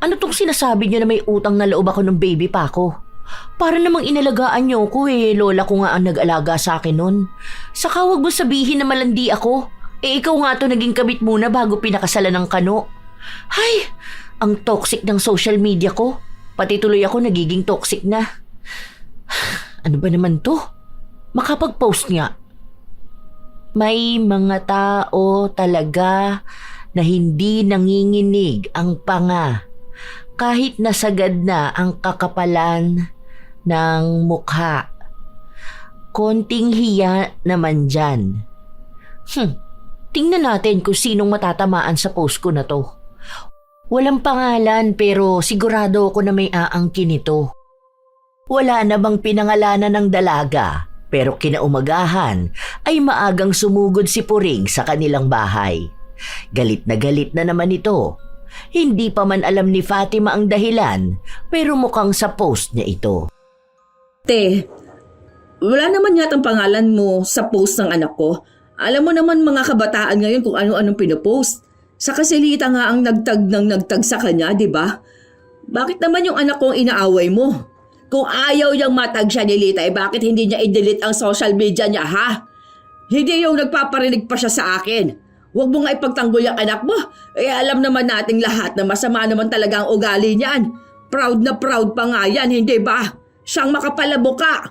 Ano tong sinasabi niyo na may utang na loob ako ng baby pa ako? Para namang inalagaan niyo ko eh, lola ko nga ang nag-alaga sa akin nun. Saka wag mo sabihin na malandi ako. Eh ikaw nga to naging kabit muna bago pinakasalan ng kano. Hay, ang toxic ng social media ko. Pati tuloy ako nagiging toxic na. Ano ba naman to? Makapag-post nga. May mga tao talaga na hindi nanginginig ang panga. Kahit nasagad na ang kakapalan ng mukha. Konting hiya naman dyan. Tingnan natin kung sinong matatamaan sa post ko na to. Walang pangalan pero sigurado ako na may aangkin ito. Wala na bang pinangalanan ng dalaga pero kinaumagahan ay maagang sumugod si Puring sa kanilang bahay. Galit na naman ito. Hindi pa man alam ni Fatima ang dahilan pero mukhang sa post niya ito. Te, wala naman yatang pangalan mo sa post ng anak ko. Alam mo naman mga kabataan ngayon kung ano-anong pinopost. Sa kasilita nga ang nagtag sa kanya, di ba? Bakit naman yung anak kong inaaway mo? Kung ayaw niyang matag siya ni Lita, bakit hindi niya i-delete ang social media niya, ha? Hindi yung nagpaparinig pa siya sa akin. Huwag mo nga ipagtanggol yung anak mo. Alam naman nating lahat na masama naman talaga ang ugali niyan. Proud na proud pa nga yan, hindi ba? Siyang makapalabuka.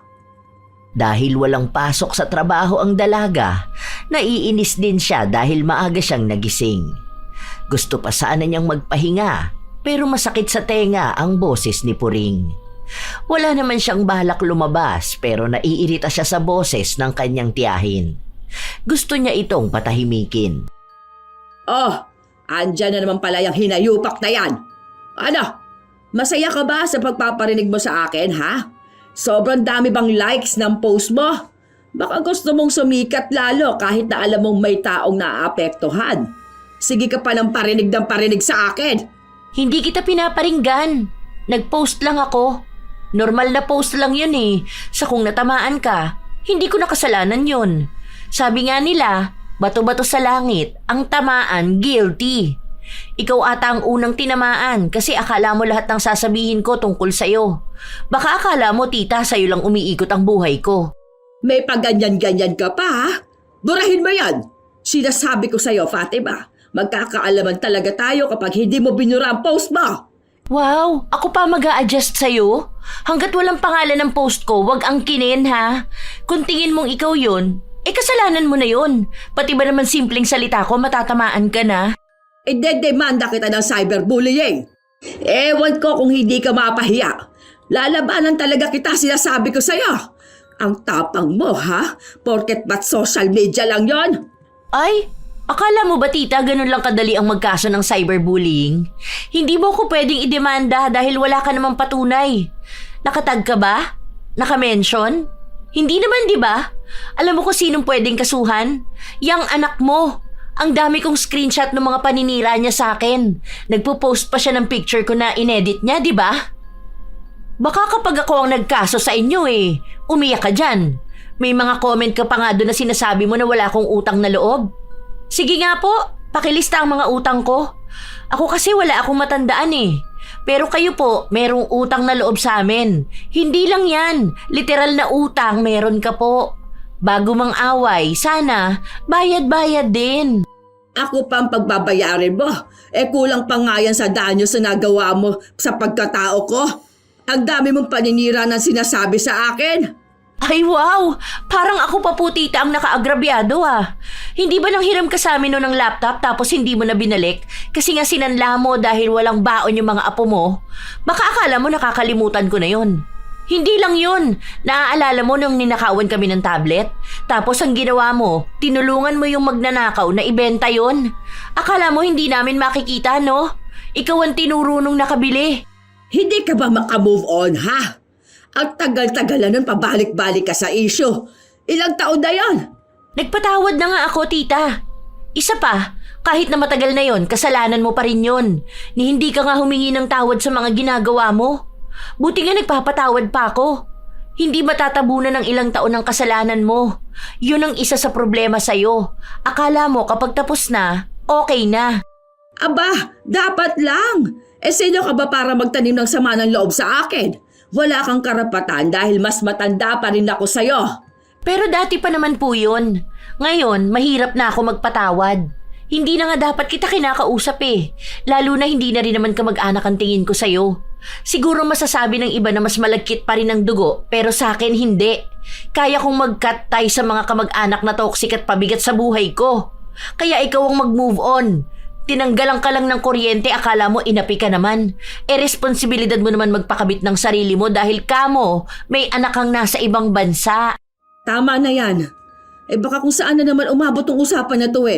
Dahil walang pasok sa trabaho ang dalaga, naiinis din siya dahil maaga siyang nagising. Gusto pa sana niyang magpahinga, pero masakit sa tenga ang boses ni Puring. Wala naman siyang balak lumabas pero naiirita siya sa boses ng kanyang tiyahin. Gusto niya itong patahimikin. Oh, andyan na naman pala yung hinayupak na yan. Ano? Masaya ka ba sa pagpaparinig mo sa akin, ha? Sobrang dami bang likes ng post mo? Baka gusto mong sumikat lalo kahit na alam mong may taong naaapektuhan. Sige ka pa ng parinig sa akin. Hindi kita pinaparinggan. Nag-post lang ako. Normal na post lang yun eh. Sa kung natamaan ka, hindi ko nakasalanan yun. Sabi nga nila, bato-bato sa langit, ang tamaan guilty. Ikaw ata ang unang tinamaan kasi akala mo lahat ng sasabihin ko tungkol sa'yo. Baka akala mo tita sa'yo lang umiikot ang buhay ko. May paganyan-ganyan ka pa, ha? Burahin mo yan. Sinasabi ko sa'yo, Fatima, magkakaalaman talaga tayo kapag hindi mo binura ang post mo. Wow, ako pa mag-a-adjust sa'yo? Hanggat walang pangalan ng post ko, wag angkinin ha. Kung tingin mong ikaw yun, kasalanan mo na yun. Pati ba naman simpleng salita ko, matatamaan ka na? Idedemanda kita ng cyberbullying. Ewan ko kung hindi ka mapahiya. Lalabanan talaga kita, sinasabi ko sa'yo. Ang tapang mo, ha? Porket ba't social media lang yon? Ay, akala mo ba tita ganun lang kadali ang magkaso ng cyberbullying? Hindi mo ko pwedeng idemanda dahil wala ka namang patunay. Nakatag ka ba? Nakamention? Hindi naman di ba? Alam mo kung sinong pwedeng kasuhan? Yang anak mo. Ang dami kong screenshot ng mga paninira niya sa akin. Nagpo-post pa siya ng picture ko na inedit niya, di ba? Baka kapag ako ang nagkaso sa inyo umiyak ka dyan. May mga comment ka pa nga doon na sinasabi mo na wala akong utang na loob. Sige nga po, pakilista ang mga utang ko. Ako kasi wala akong matandaan Pero kayo po, merong utang na loob sa amin. Hindi lang yan, literal na utang meron ka po. Bago mang away, sana bayad-bayad din. Ako pa ang pagbabayarin mo. Kulang pa nga yan sa danyo sa nagawa mo sa pagkatao ko. Ang dami mong paninira na sinasabi sa akin. Ay wow, parang ako pa po tita ang nakaagrabyado Hindi ba nang hiram ka sa amin noon ng laptop tapos hindi mo na binalik? Kasi nga sinanla mo dahil walang baon yung mga apo mo? Baka akala mo nakakalimutan ko na yon. Hindi lang yun. Naaalala mo nung ninakawan kami ng tablet? Tapos ang ginawa mo, tinulungan mo yung magnanakaw na ibenta yon. Akala mo hindi namin makikita, no? Ikaw ang tinuro nung nakabili. Hindi ka ba makamove on, ha? Ang tagal-tagal na nun pabalik-balik ka sa issue. Ilang taon na yan? Nagpatawad na nga ako, tita. Isa pa, kahit na matagal na yon, kasalanan mo pa rin yon. Ni hindi ka nga humingi ng tawad sa mga ginagawa mo. Buti nga nagpapatawad pa ako. Hindi matatabunan ng ilang taon ng kasalanan mo. Yun ang isa sa problema sa'yo. Akala mo kapag tapos na, okay na. Aba, dapat lang. Sino ka ba para magtanim ng sama ng loob sa akin? Wala kang karapatan dahil mas matanda pa rin ako sa'yo. Pero dati pa naman po yun. Ngayon, mahirap na ako magpatawad. Hindi na nga dapat kita kinakausap Lalo na hindi na rin naman kamag-anak ang tingin ko sa'yo. Siguro masasabi ng iba na mas malagkit pa rin ang dugo, pero sa akin hindi. Kaya kong mag-cut tie sa mga kamag-anak na toxic at pabigat sa buhay ko. Kaya ikaw ang mag-move on. Tinanggalan ka lang ng kuryente, akala mo inapi ka naman. Responsibilidad mo naman magpakabit ng sarili mo dahil kamo may anak kang nasa ibang bansa. Tama na yan. Baka kung saan na naman umabot ang usapan na to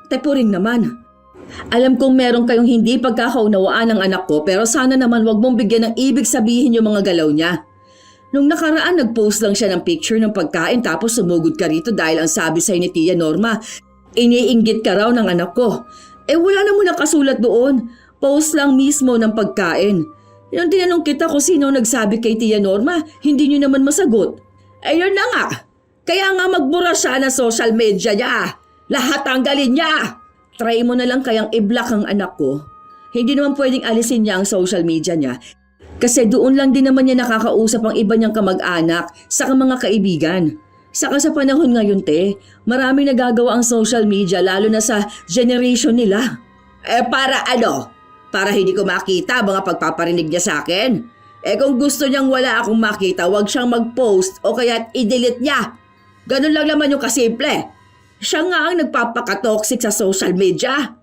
Tepuring naman. Alam kong meron kayong hindi pagkakaunawaan ng anak ko pero sana naman wag mong bigyan ng ibig sabihin yung mga galaw niya. Nung nakaraan nag-post lang siya ng picture ng pagkain tapos sumugod ka rito dahil ang sabi sa'yo ni Tia Norma, iniinggit ka raw ng anak ko. Wala na mo nakasulat doon. Post lang mismo ng pagkain. Nung tinanong kita kung sino nagsabi kay Tia Norma, hindi niyo naman masagot. Yun na nga. Kaya nga magbura siya na social media niya. Lahat tanggalin niya. Try mo na lang kayang i-block ang anak ko. Hindi naman pwedeng alisin niya ang social media niya. Kasi doon lang din naman niya nakakausap ang iba niyang kamag-anak sa mga kaibigan. Saka sa panahon ngayon, marami nagagawa ang social media lalo na sa generation nila. Para ano? Para hindi ko makita mga pagpaparinig niya sa akin? Kung gusto niyang wala akong makita, wag siyang mag-post o kaya i-delete niya. Ganun lang naman yung kasimple. Siya nga ang nagpapaka-toxic sa social media.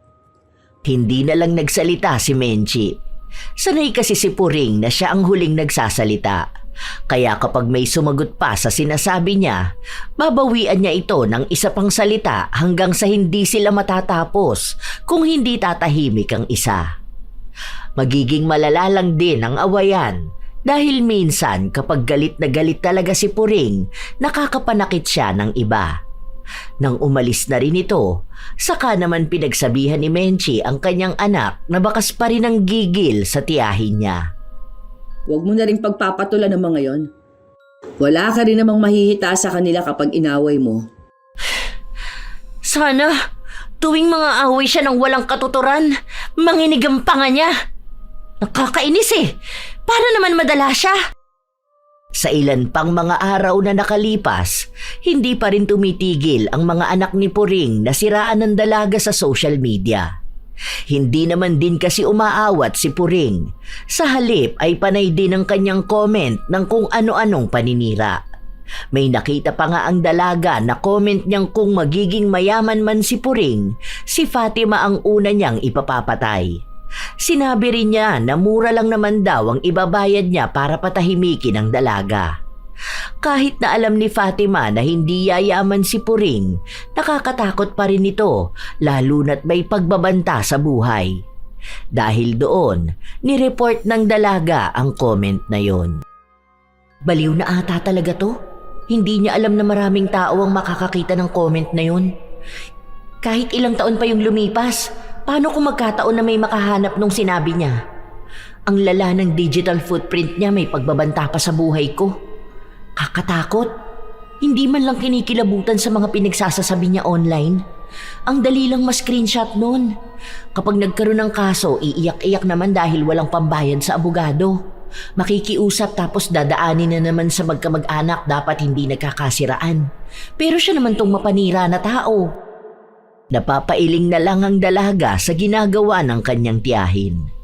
Hindi na lang nagsalita si Menchi. Sanay kasi si Puring na siya ang huling nagsasalita. Kaya kapag may sumagot pa sa sinasabi niya, babawian niya ito ng isa pang salita hanggang sa hindi sila matatapos kung hindi tatahimik ang isa. Magiging malala lang din ang awayan dahil minsan kapag galit na galit talaga si Puring, nakakapanakit siya ng iba. Nang umalis na rin ito, saka naman pinagsabihan ni Menchie ang kanyang anak na bakas pa rin ang gigil sa tiyahin niya. Huwag mo na rin pagpapatulan ng mga yon. Wala ka rin namang mahihita sa kanila kapag inaway mo. Sana, tuwing mga away siya ng walang katuturan, manginig ang panga niya. Nakakainis eh. Para naman madala siya. Sa ilan pang mga araw na nakalipas, hindi pa rin tumitigil ang mga anak ni Puring na siraan ng dalaga sa social media. Hindi naman din kasi umaawat si Puring. Sa halip ay panay din ang kanyang comment ng kung ano-anong paninira. May nakita pa nga ang dalaga na comment niyang kung magiging mayaman man si Puring, si Fatima ang una niyang ipapapatay. Sinabi rin niya na mura lang naman daw ang ibabayad niya para patahimikin ang dalaga. Kahit na alam ni Fatima na hindi yayaman si Puring, nakakatakot pa rin ito lalo na't may pagbabanta sa buhay. Dahil doon, nireport ng dalaga ang comment na yon. Baliw na ata talaga to. Hindi niya alam na maraming tao ang makakakita ng comment na yon. Kahit ilang taon pa yung lumipas, paano kung magkataon na may makahanap nung sinabi niya? Ang lala ng digital footprint niya may pagbabanta pa sa buhay ko. Kakatakot. Hindi man lang kinikilabutan sa mga pinagsasasabi niya online. Ang dali lang ma-screenshot nun. Kapag nagkaroon ng kaso, iiyak-iyak naman dahil walang pambayad sa abogado. Makikiusap tapos dadaanin na naman sa magkamag-anak dapat hindi nagkakasiraan. Pero siya naman tong mapanira na tao. Napapailing na lang ang dalaga sa ginagawa ng kanyang tiyahin.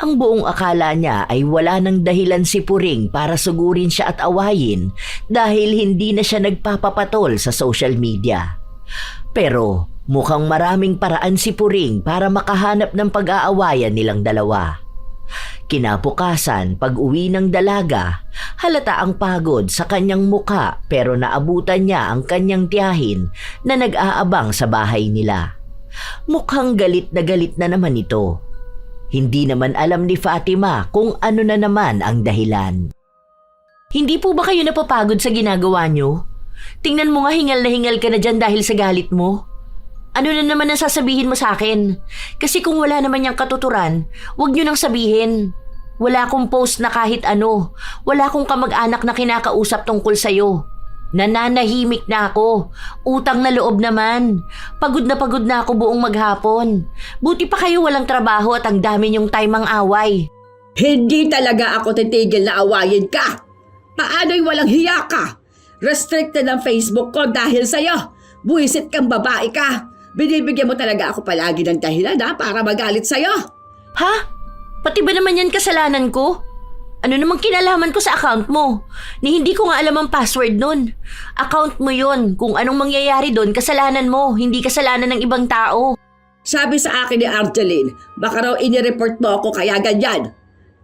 Ang buong akala niya ay wala nang dahilan si Puring para sugurin siya at awayin dahil hindi na siya nagpapapatol sa social media. Pero mukhang maraming paraan si Puring para makahanap ng pag-aawayan nilang dalawa. Kinabukasan, pag-uwi ng dalaga, halata ang pagod sa kanyang muka pero naabutan niya ang kanyang tiyahin na nag-aabang sa bahay nila. Mukhang galit na naman ito. Hindi naman alam ni Fatima kung ano na naman ang dahilan. Hindi po ba kayo napapagod sa ginagawa niyo? Tingnan mo nga hingal na hingal ka na dyan dahil sa galit mo. Ano na naman ang sasabihin mo sa akin? Kasi kung wala naman niyang katuturan, huwag niyo nang sabihin. Wala akong post na kahit ano. Wala akong kamag-anak na kinakausap tungkol sa'yo. Nananahimik na ako. Utang na loob naman. Pagod na ako buong maghapon. Buti pa kayo walang trabaho at ang dami niyong time ang away. Hindi talaga ako titigil na awayin ka. Paano'y walang hiya ka? Restricted ang Facebook ko dahil sa'yo. Buwisit kang babae ka. Binibigyan mo talaga ako palagi ng dahilan para magalit sa'yo. Ha? Pati ba naman yan kasalanan ko? Ano namang kinalaman ko sa account mo? Ni hindi ko nga alam ang password nun. Account mo yun. Kung anong mangyayari doon, kasalanan mo. Hindi kasalanan ng ibang tao. Sabi sa akin ni Argeline, baka raw inireport mo ako kaya ganyan.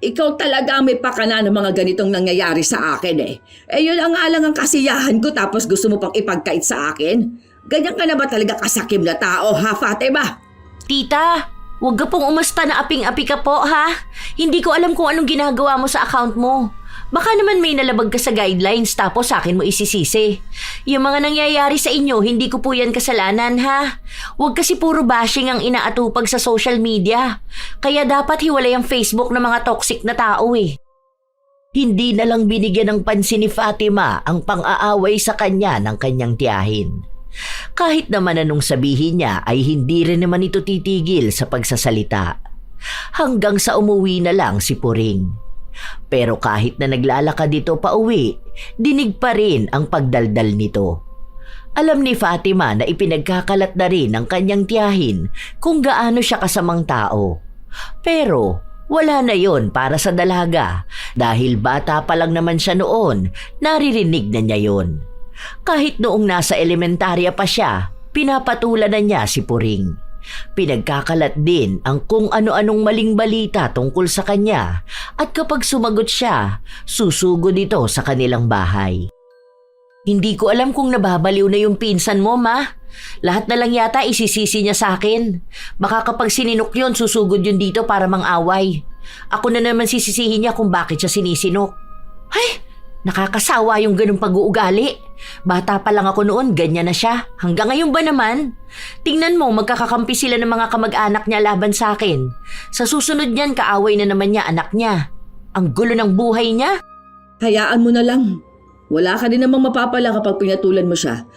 Ikaw talaga ang may pakana ng mga ganitong nangyayari sa akin eh. Eh yun ang nga lang ang kasiyahan ko tapos gusto mo pang ipagkait sa akin? Ganyan ka na ba talaga kasakim na tao ha, Fatima? Tita, huwag ka pong umasta na aping-api ka po ha. Hindi ko alam kung anong ginagawa mo sa account mo. Baka naman may nalabag ka sa guidelines tapos sa akin mo isisisi. Yung mga nangyayari sa inyo, hindi ko po yan kasalanan ha. Huwag kasi puro bashing ang inaatupag sa social media. Kaya dapat hiwalay ang Facebook ng mga toxic na tao eh. Hindi na lang binigyan ng pansin ni Fatima ang pang-aaway sa kanya ng kanyang tiyahin. Kahit naman anong sabihin niya ay hindi rin naman ito titigil sa pagsasalita. Hanggang sa umuwi na lang si Puring. Pero kahit na naglalakad dito pa uwi, dinig pa rin ang pagdaldal nito. Alam ni Fatima na ipinagkakalat na rin ng kanyang tiyahin kung gaano siya kasamang tao. Pero wala na yon para sa dalaga dahil bata pa lang naman siya noon, naririnig na niya yon. Kahit noong nasa elementarya pa siya, pinapatulan na niya si Puring. Pinagkakalat din ang kung ano-anong maling balita tungkol sa kanya at kapag sumagot siya, susugod ito sa kanilang bahay. Hindi ko alam kung nababaliw na yung pinsan mo, ma. Lahat na lang yata isisisi niya sa akin. Baka kapag sininok yun, susugod yun dito para mang-away. Ako na naman sisisihin niya kung bakit siya sinisinok. Ay, nakakasawa yung ganung pag-uugali. Bata pa lang ako noon, ganyan na siya. Hanggang ngayon ba naman? Tingnan mo, magkakakampi sila ng mga kamag-anak niya laban sa akin. Sa susunod niyan, kaaway na naman niya anak niya. Ang gulo ng buhay niya. Hayaan mo na lang. Wala ka din namang mapapala kapag pinatulan mo siya.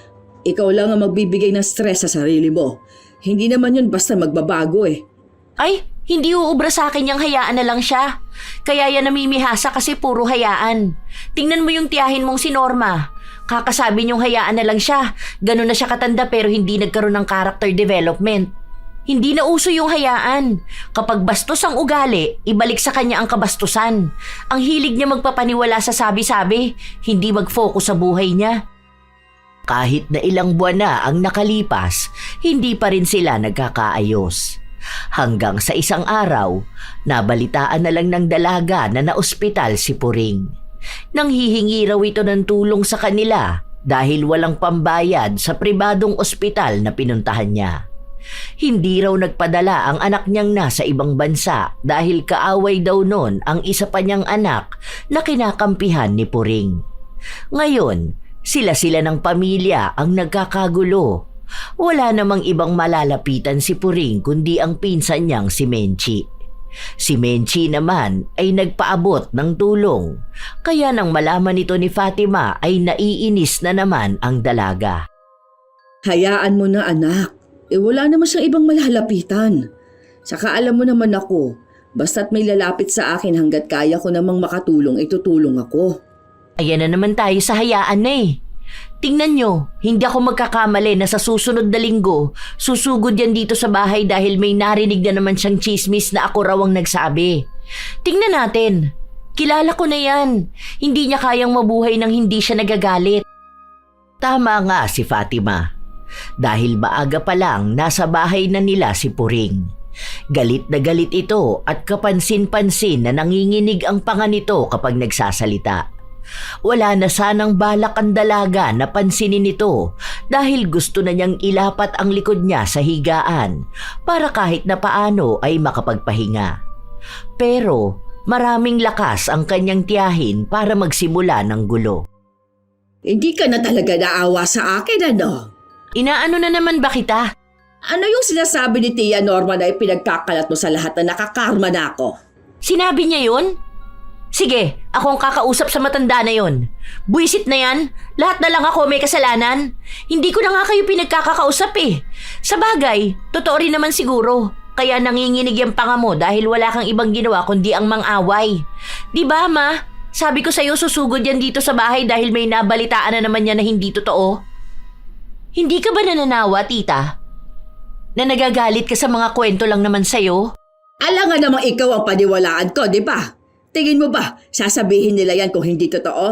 Ikaw lang ang magbibigay ng stress sa sarili mo. Hindi naman yun basta magbabago eh. Ay, hindi uubra sa akin yung hayaan na lang siya. Kaya yan namimihasa kasi puro hayaan. Tingnan mo yung tiyahin mong si Norma. Kakasabi niyong hayaan na lang siya. Ganun na siya katanda pero hindi nagkaroon ng character development. Hindi na uso yung hayaan. Kapag bastos ang ugali, ibalik sa kanya ang kabastusan. Ang hilig niya magpapaniwala sa sabi-sabi, hindi mag-focus sa buhay niya. Kahit na ilang buwan na ang nakalipas, hindi pa rin sila nagkakaayos. Hanggang sa isang araw, nabalitaan na lang ng dalaga na naospital si Puring. Nanghihingi raw ito ng tulong sa kanila dahil walang pambayad sa pribadong ospital na pinuntahan niya. Hindi raw nagpadala ang anak niyang nasa ibang bansa dahil kaaway daw nun ang isa pa niyang anak na kinakampihan ni Puring. Ngayon, sila-sila ng pamilya ang nagkakagulo. Wala namang ibang malalapitan si Puring kundi ang pinsan niyang si Menchi. Si Menchi naman ay nagpaabot ng tulong, kaya nang malaman nito ni Fatima ay naiinis na naman ang dalaga. Hayaan mo na anak. Wala naman siyang ibang malalapitan. Saka alam mo naman ako, basta't may lalapit sa akin hanggat kaya ko namang makatulong, itutulong ako. Ayan na naman tayo sa hayaan na eh. Tingnan nyo, hindi ako magkakamali na sa susunod na linggo, susugod yan dito sa bahay dahil may narinig na naman siyang chismis na ako raw ang nagsabi. Tingnan natin. Kilala ko na yan. Hindi niya kayang mabuhay nang hindi siya nagagalit. Tama nga si Fatima. Dahil maaga pa lang nasa bahay na nila si Puring. Galit na galit ito at kapansin-pansin na nanginginig ang panga nito kapag nagsasalita. Wala na sanang balak ang dalaga na pansinin ito dahil gusto na niyang ilapat ang likod niya sa higaan para kahit na paano ay makapagpahinga. Pero maraming lakas ang kanyang tiyahin para magsimula ng gulo. Hindi ka na talaga naawa sa akin, ano? Inaano na naman ba kita? Ano yung sinasabi ni Tia Norma na ipinagkakalat mo sa lahat na nakakarma na ako? Sinabi niya yun? Sige, ako ang kakausap sa matanda na yon. Buisit na yan. Lahat na lang ako may kasalanan. Hindi ko na nga kayo pinagkakausap eh. Sa bagay, totoo rin naman siguro. Kaya nanginginig yung panga mo dahil wala kang ibang ginawa kundi ang mang-away. Di ba, ma? Sabi ko sa'yo susugod yan dito sa bahay dahil may nabalitaan na naman yan na hindi totoo. Hindi ka ba nananawa, tita? Na nagagalit ka sa mga kwento lang naman sa'yo? Alangan namang ikaw ang paniwalaan ko, di ba? Tingin mo ba, sasabihin nila yan kung hindi totoo?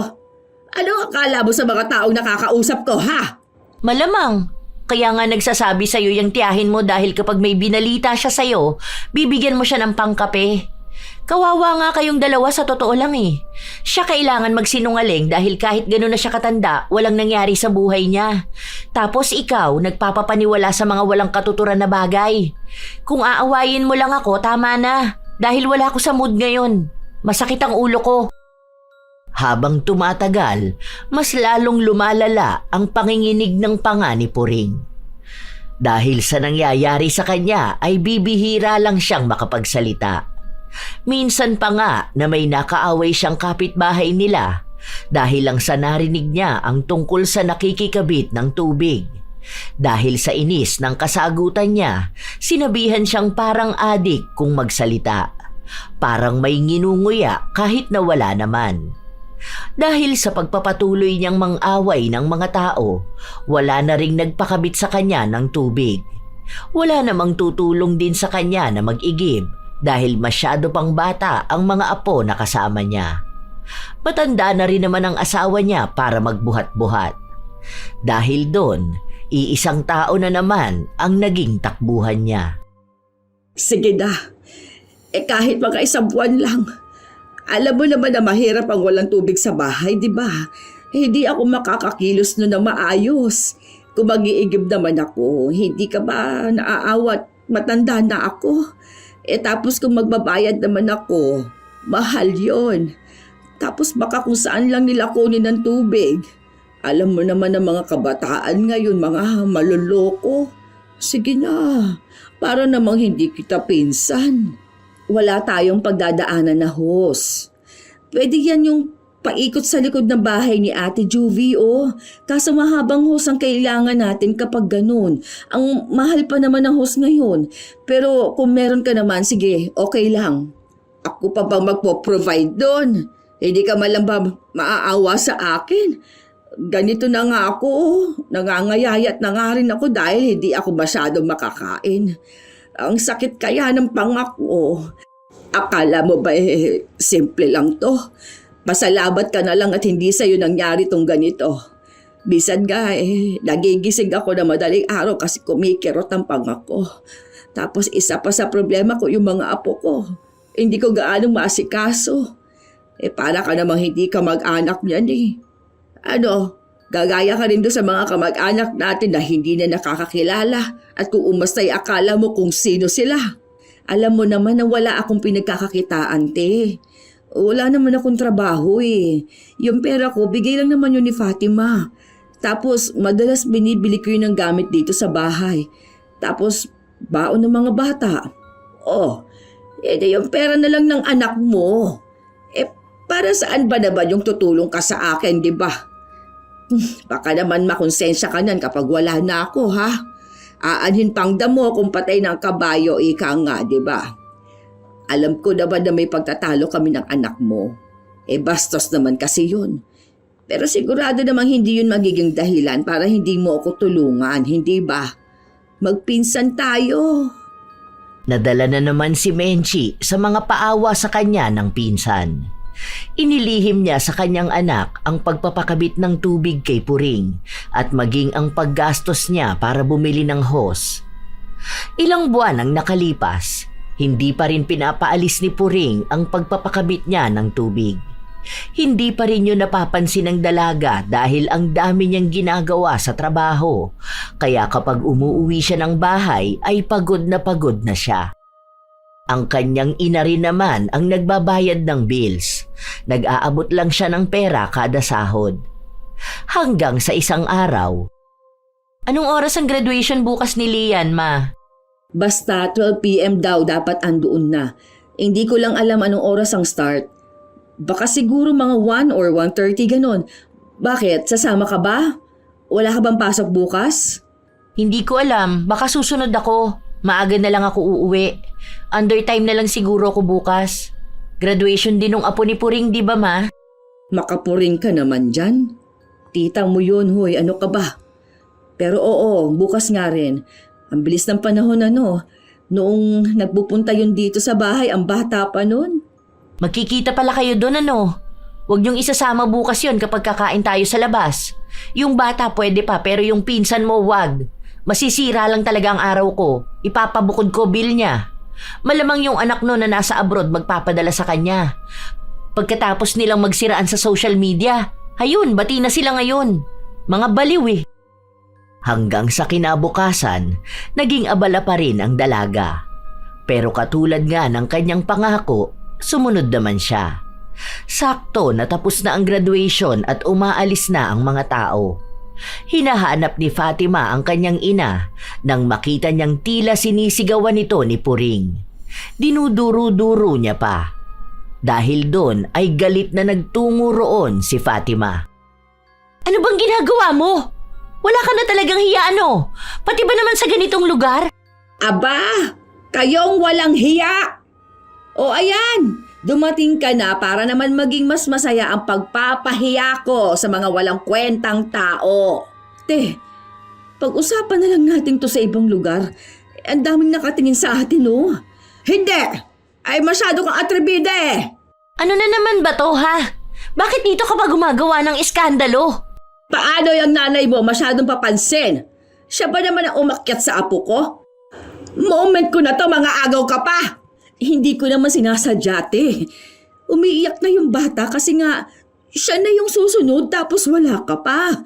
Ano akala mo sa mga taong nakakausap ko, ha? Malamang. Kaya nga nagsasabi sa'yo yung tiyahin mo dahil kapag may binalita siya sa'yo, bibigyan mo siya ng pangkape. Kawawa nga kayong dalawa sa totoo lang eh. Siya kailangan magsinungaling dahil kahit gano'n na siya katanda, walang nangyari sa buhay niya. Tapos ikaw, nagpapapaniwala sa mga walang katuturan na bagay. Kung aawayin mo lang ako, tama na. Dahil wala ako sa mood ngayon. Masakit ang ulo ko. Habang tumatagal, mas lalong lumalala ang panginginig ng panga ni Puring. Dahil sa nangyayari sa kanya ay bibihira lang siyang makapagsalita. Minsan pa nga na may nakaaway siyang kapitbahay nila dahil lang sa narinig niya ang tungkol sa nakikikabit ng tubig. Dahil sa inis ng kasagutan niya, sinabihan siyang parang adik kung magsalita. Parang may nginunguya kahit na wala naman. Dahil sa pagpapatuloy niyang mang-away ng mga tao, wala na ring nagpakabit sa kanya ng tubig. Wala namang tutulong din sa kanya na mag-igib dahil masyado pang bata ang mga apo na kasama niya. Matanda na rin naman ang asawa niya para magbuhat-buhat. Dahil doon, Iisang tao na naman ang naging takbuhan niya. Sige na. Kahit mga isang buwan lang. Alam mo naman na mahirap ang walang tubig sa bahay, di ba? Hindi ako makakakilos na maayos. Kung mag-iigib naman ako, hindi ka ba naaawat? Matanda na ako. Tapos kung magbabayad naman ako, mahal yon. Tapos baka kung saan lang nila kunin ng tubig. Alam mo naman ng mga kabataan ngayon, mga maluloko. Sige na, para namang hindi kita pinsan. Wala tayong pagdadaanan na hose. Pwede yan yung paikot sa likod ng bahay ni Ate Juvie, oh. Kaso mahabang hose ang kailangan natin kapag ganun. Ang mahal pa naman ng hose ngayon. Pero kung meron ka naman, sige, okay lang. Ako pa bang magpo-provide doon? Hindi ka man lang ba maaawa sa akin? Ganito na nga ako, nangangayayat na nga rin ako dahil hindi ako masyadong makakain. Ang sakit kaya ng panga ko. Akala mo ba simple lang to? Pasalamat ka na lang at hindi sa'yo nangyari tong ganito. Bisan nga nagigising ako na madaling araw kasi kumikirot ang panga ko. Tapos isa pa sa problema ko yung mga apo ko. Hindi ko gaanong maasikaso. Para ka namang hindi ka mag-anak niyan gagaya ka rin doon sa mga kamag-anak natin na hindi na nakakakilala at kung umastay akala mo kung sino sila. Alam mo naman na wala akong pinagkakakitaan, te. Wala naman akong trabaho Yung pera ko, bigay lang naman yun ni Fatima. Tapos madalas binibili ko yun ng gamit dito sa bahay. Tapos baon ng mga bata. Yung pera na lang ng anak mo. Para saan ba naman yung tutulong ka sa akin, di ba? Baka naman makonsensya ka nan kapag wala na ako, ha? Aanhin pang damo kung patay ng kabayo, ika nga, di ba? Alam ko naman na may pagtatalo kami ng anak mo. Bastos naman kasi yun. Pero sigurado namang hindi yun magiging dahilan para hindi mo ako tulungan, hindi ba? Magpinsan tayo. Nadala na naman si Menchi sa mga paawa sa kanya ng pinsan. Inilihim niya sa kanyang anak ang pagpapakabit ng tubig kay Puring at maging ang paggastos niya para bumili ng hose. Ilang buwan ang nakalipas, hindi pa rin pinapaalis ni Puring ang pagpapakabit niya ng tubig. Hindi pa rin yun napapansin ng dalaga dahil ang dami niyang ginagawa sa trabaho. Kaya kapag umuuwi siya ng bahay ay pagod na siya. Ang kanyang ina rin naman ang nagbabayad ng bills. Nag-aabot lang siya ng pera kada sahod. Hanggang sa isang araw. Anong oras ang graduation bukas ni Lian, ma? Basta 12 p.m. daw dapat andoon na. Hindi ko lang alam anong oras ang start. Baka siguro mga 1 or 1:30 ganon. Bakit? Sasama ka ba? Wala ka bang pasok bukas? Hindi ko alam. Baka susunod ako. Maaga na lang ako uuwi. Undertime na lang siguro ako bukas. Graduation din ng apo ni Puring, di ba, ma? Makapuring ka naman dyan. Titang mo yun, hoy. Ano ka ba? Pero oo, bukas nga rin. Ang bilis ng panahon Noong nagpupunta yun dito sa bahay, ang bata pa nun. Magkikita pala kayo doon, Huwag niyong isasama bukas yon kapag kakain tayo sa labas. Yung bata pwede pa pero yung pinsan mo wag. Masisira lang talaga ang araw ko. Ipapabukod ko bill niya. Malamang yung anak no na nasa abroad magpapadala sa kanya. Pagkatapos nilang magsiraan sa social media, ayun, bati na sila ngayon. Mga baliw Hanggang sa kinabukasan, naging abala pa rin ang dalaga. Pero katulad nga ng kanyang pangako, sumunod naman siya. Sakto natapos na ang graduation at umaalis na ang mga tao. Hinahanap ni Fatima ang kanyang ina nang makita niyang tila sinisigawan nito ni Puring. Dinuduro-duro niya pa. Dahil doon ay galit na nagtungo roon si Fatima. Ano bang ginagawa mo? Wala ka na talagang hiya, Pati ba naman sa ganitong lugar? Aba, kayong walang hiya! O ayan, dumating ka na para naman maging mas masaya ang pagpapahiya ko sa mga walang kwentang tao. Te, pag-usapan na lang natin to sa ibang lugar. Ang daming nakatingin sa atin, Hindi! Ay masyado kang atribide! Ano na naman ba to, ha? Bakit dito ka ba gumagawa ng iskandalo? Paano yung nanay mo masyadong papansin? Siya ba naman ang umakyat sa apo ko? Moment ko na to, mga agaw ka pa! Hindi ko naman sinasadya, te. Umiiyak na yung bata kasi nga siya na yung susunod tapos wala ka pa.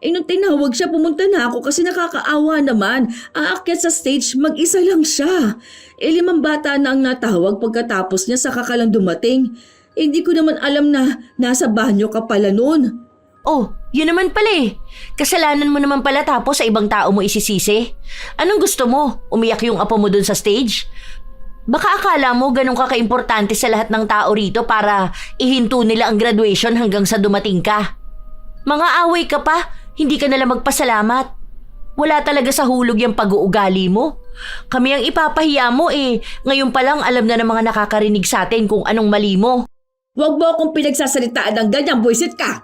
Nung tinawag siya, pumunta na ako kasi nakakaawa naman. Aakyat sa stage, mag-isa lang siya. 5 bata na ang natawag pagkatapos niya saka ka lang dumating. Hindi ko naman alam na nasa banyo ka pala noon. Oh, yun naman pala eh. Kasalanan mo naman pala tapos sa ibang tao mo isisisi. Anong gusto mo? Umiyak yung apo mo dun sa stage? Baka akala mo ganun ka kaimportante sa lahat ng tao rito para ihinto nila ang graduation hanggang sa dumating ka. Mga away ka pa, hindi ka nalang magpasalamat. Wala talaga sa hulog yung pag-uugali mo. Kami ang ipapahiya mo eh. Ngayon pa lang alam na ng mga nakakarinig sa atin kung anong mali mo. Huwag mo akong pinagsasalitaan ng ganyan, buisit ka!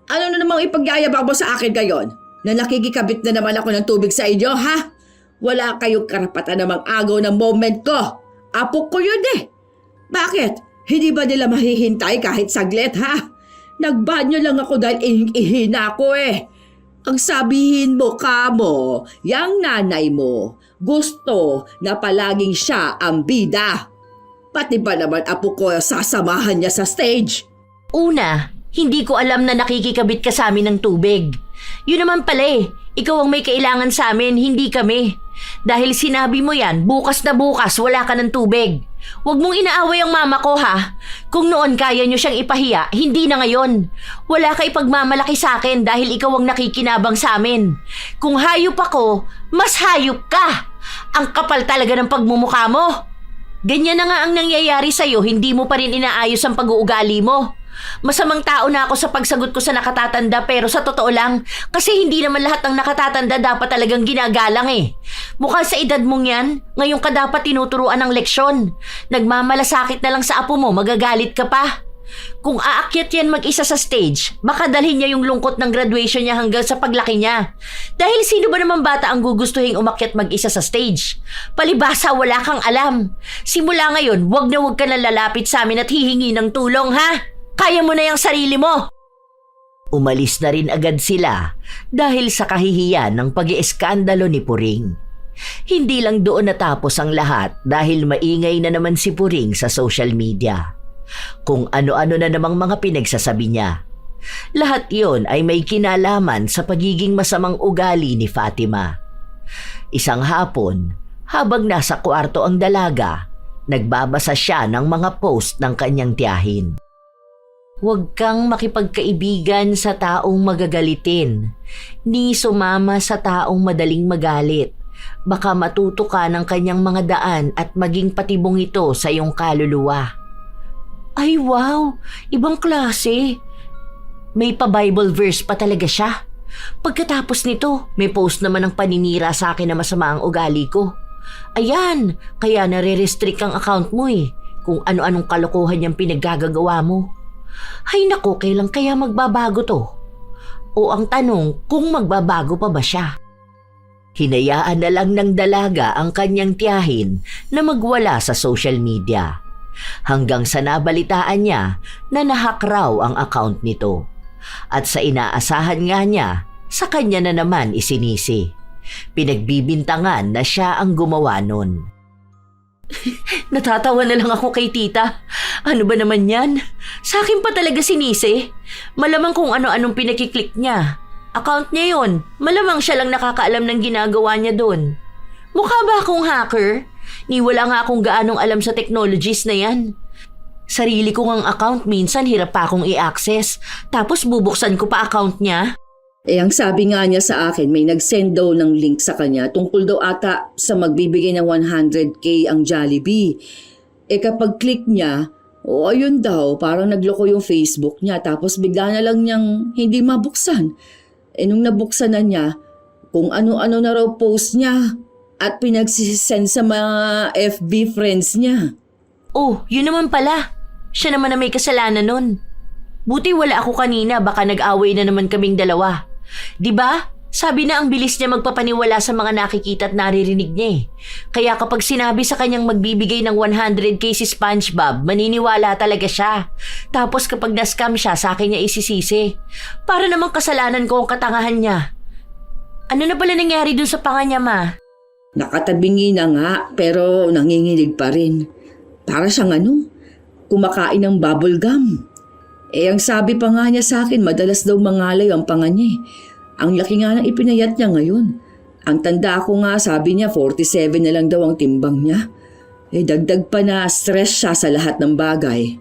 Ano na namang ipagyayabang mo sa akin ngayon? Na nakikikabit na naman ako ng tubig sa inyo, ha? Wala kayong karapatan namang agaw ng moment ko. Apo ko yun eh. Bakit? Hindi ba nila mahihintay kahit saglit, ha? Nagbanyo lang ako dahil ihina ako eh. Ang sabihin mo kamo, yang nanay mo, gusto na palaging siya ang bida. Pati ba naman apo ko sasamahan niya sa stage? Una, hindi ko alam na nakikikabit ka sa amin ng tubig. Yun naman pala eh, ikaw ang may kailangan sa amin, hindi kami. Dahil sinabi mo yan, bukas na bukas wala ka ng tubig. Huwag mong inaaway ang mama ko ha. Kung noon kaya nyo siyang ipahiya, hindi na ngayon. Wala ka ipagmamalaki sa akin dahil ikaw ang nakikinabang sa amin. Kung hayop ako, mas hayop ka. Ang kapal talaga ng pagmumukha mo. Ganyan na nga ang nangyayari sa'yo, hindi mo pa rin inaayos ang pag-uugali mo. Masamang tao na ako sa pagsagot ko sa nakatatanda pero sa totoo lang, kasi hindi naman lahat ng nakatatanda dapat talagang ginagalang eh. Mukhang sa edad mong yan, ngayon ka dapat tinuturuan ng leksyon. Nagmamalasakit na lang sa apo mo, magagalit ka pa. Kung aakyat yan mag-isa sa stage, baka dalhin niya yung lungkot ng graduation niya hanggang sa paglaki niya. Dahil sino ba naman bata ang gugustuhin umakyat mag-isa sa stage? Palibasa wala kang alam. Simula ngayon, wag ka na lalapit sa amin at hihingi ng tulong ha. Kaya mo na yung sarili mo. Umalis na rin agad sila dahil sa kahihiyan ng pag-ieskandalo ni Puring. Hindi lang doon natapos ang lahat dahil maingay na naman si Puring sa social media. Kung ano-ano na namang mga pinagsasabi niya. Lahat yon ay may kinalaman sa pagiging masamang ugali ni Fatima. Isang hapon, habang nasa kwarto ang dalaga, nagbabasa siya ng mga post ng kanyang tiyahin. Huwag kang makipagkaibigan sa taong magagalitin, ni sumama sa taong madaling magalit. Baka matuto ka ng kanyang mga daan at maging patibong ito sa iyong kaluluwa. Ay wow, ibang klase. May pa-Bible verse pa talaga siya. Pagkatapos nito, may post naman ng paninira sa akin na masama ang ugali ko. Ayan, kaya nare-restrict ang account mo eh, kung ano-anong kalokohan niyang pinaggagawa mo. Hay nako, kailan kaya magbabago to? O ang tanong, kung magbabago pa ba siya? Hinayaan na lang ng dalaga ang kanyang tiyahin na magwala sa social media. Hanggang sa nabalitaan niya na nahack raw ang account nito. At sa inaasahan nga niya, sa kanya na naman isinisi. Pinagbibintangan na siya ang gumawa nun. Natatawa na lang ako kay tita. Ano ba naman yan? Sa akin pa talaga sinisi. Malamang kung ano-anong pinakiklik niya. Account niya yon. Malamang siya lang nakakaalam ng ginagawa niya doon. Mukha ba akong hacker? Ni wala nga akong gaanong alam sa technologies na yan. Sarili ko ngang account minsan hirap pa akong i-access. Tapos bubuksan ko pa account niya. Ang sabi nga niya sa akin, may nag-send daw ng link sa kanya tungkol daw ata sa magbibigay ng 100k ang Jollibee. Kapag click niya, ayun daw, parang nagloko yung Facebook niya tapos bigla na lang niyang hindi mabuksan. Nung nabuksan na niya, kung ano-ano na raw post niya at pinagsisend sa mga FB friends niya. Oh, yun naman pala. Siya naman na may kasalanan nun. Buti wala ako kanina, baka nag-away na naman kaming dalawa. Diba? Sabi na ang bilis niya magpapaniwala sa mga nakikita at naririnig niya eh. Kaya kapag sinabi sa kanyang magbibigay ng 100k si SpongeBob, maniniwala talaga siya. Tapos kapag na-scam siya, sa akin niya isisisi. Para namang kasalanan ko ang katangahan niya. Ano na pala nangyari dun sa panga niya, ma? Nakatabingi na nga pero nanginginig pa rin. Para siyang kumakain ng bubble gum. Ang sabi pa nga niya sa akin, madalas daw mangalay ang panga niya. Ang laki nga ng ipinayat niya ngayon. Ang tanda ko nga, sabi niya 47 na lang daw ang timbang niya. Dagdag pa na stress siya sa lahat ng bagay.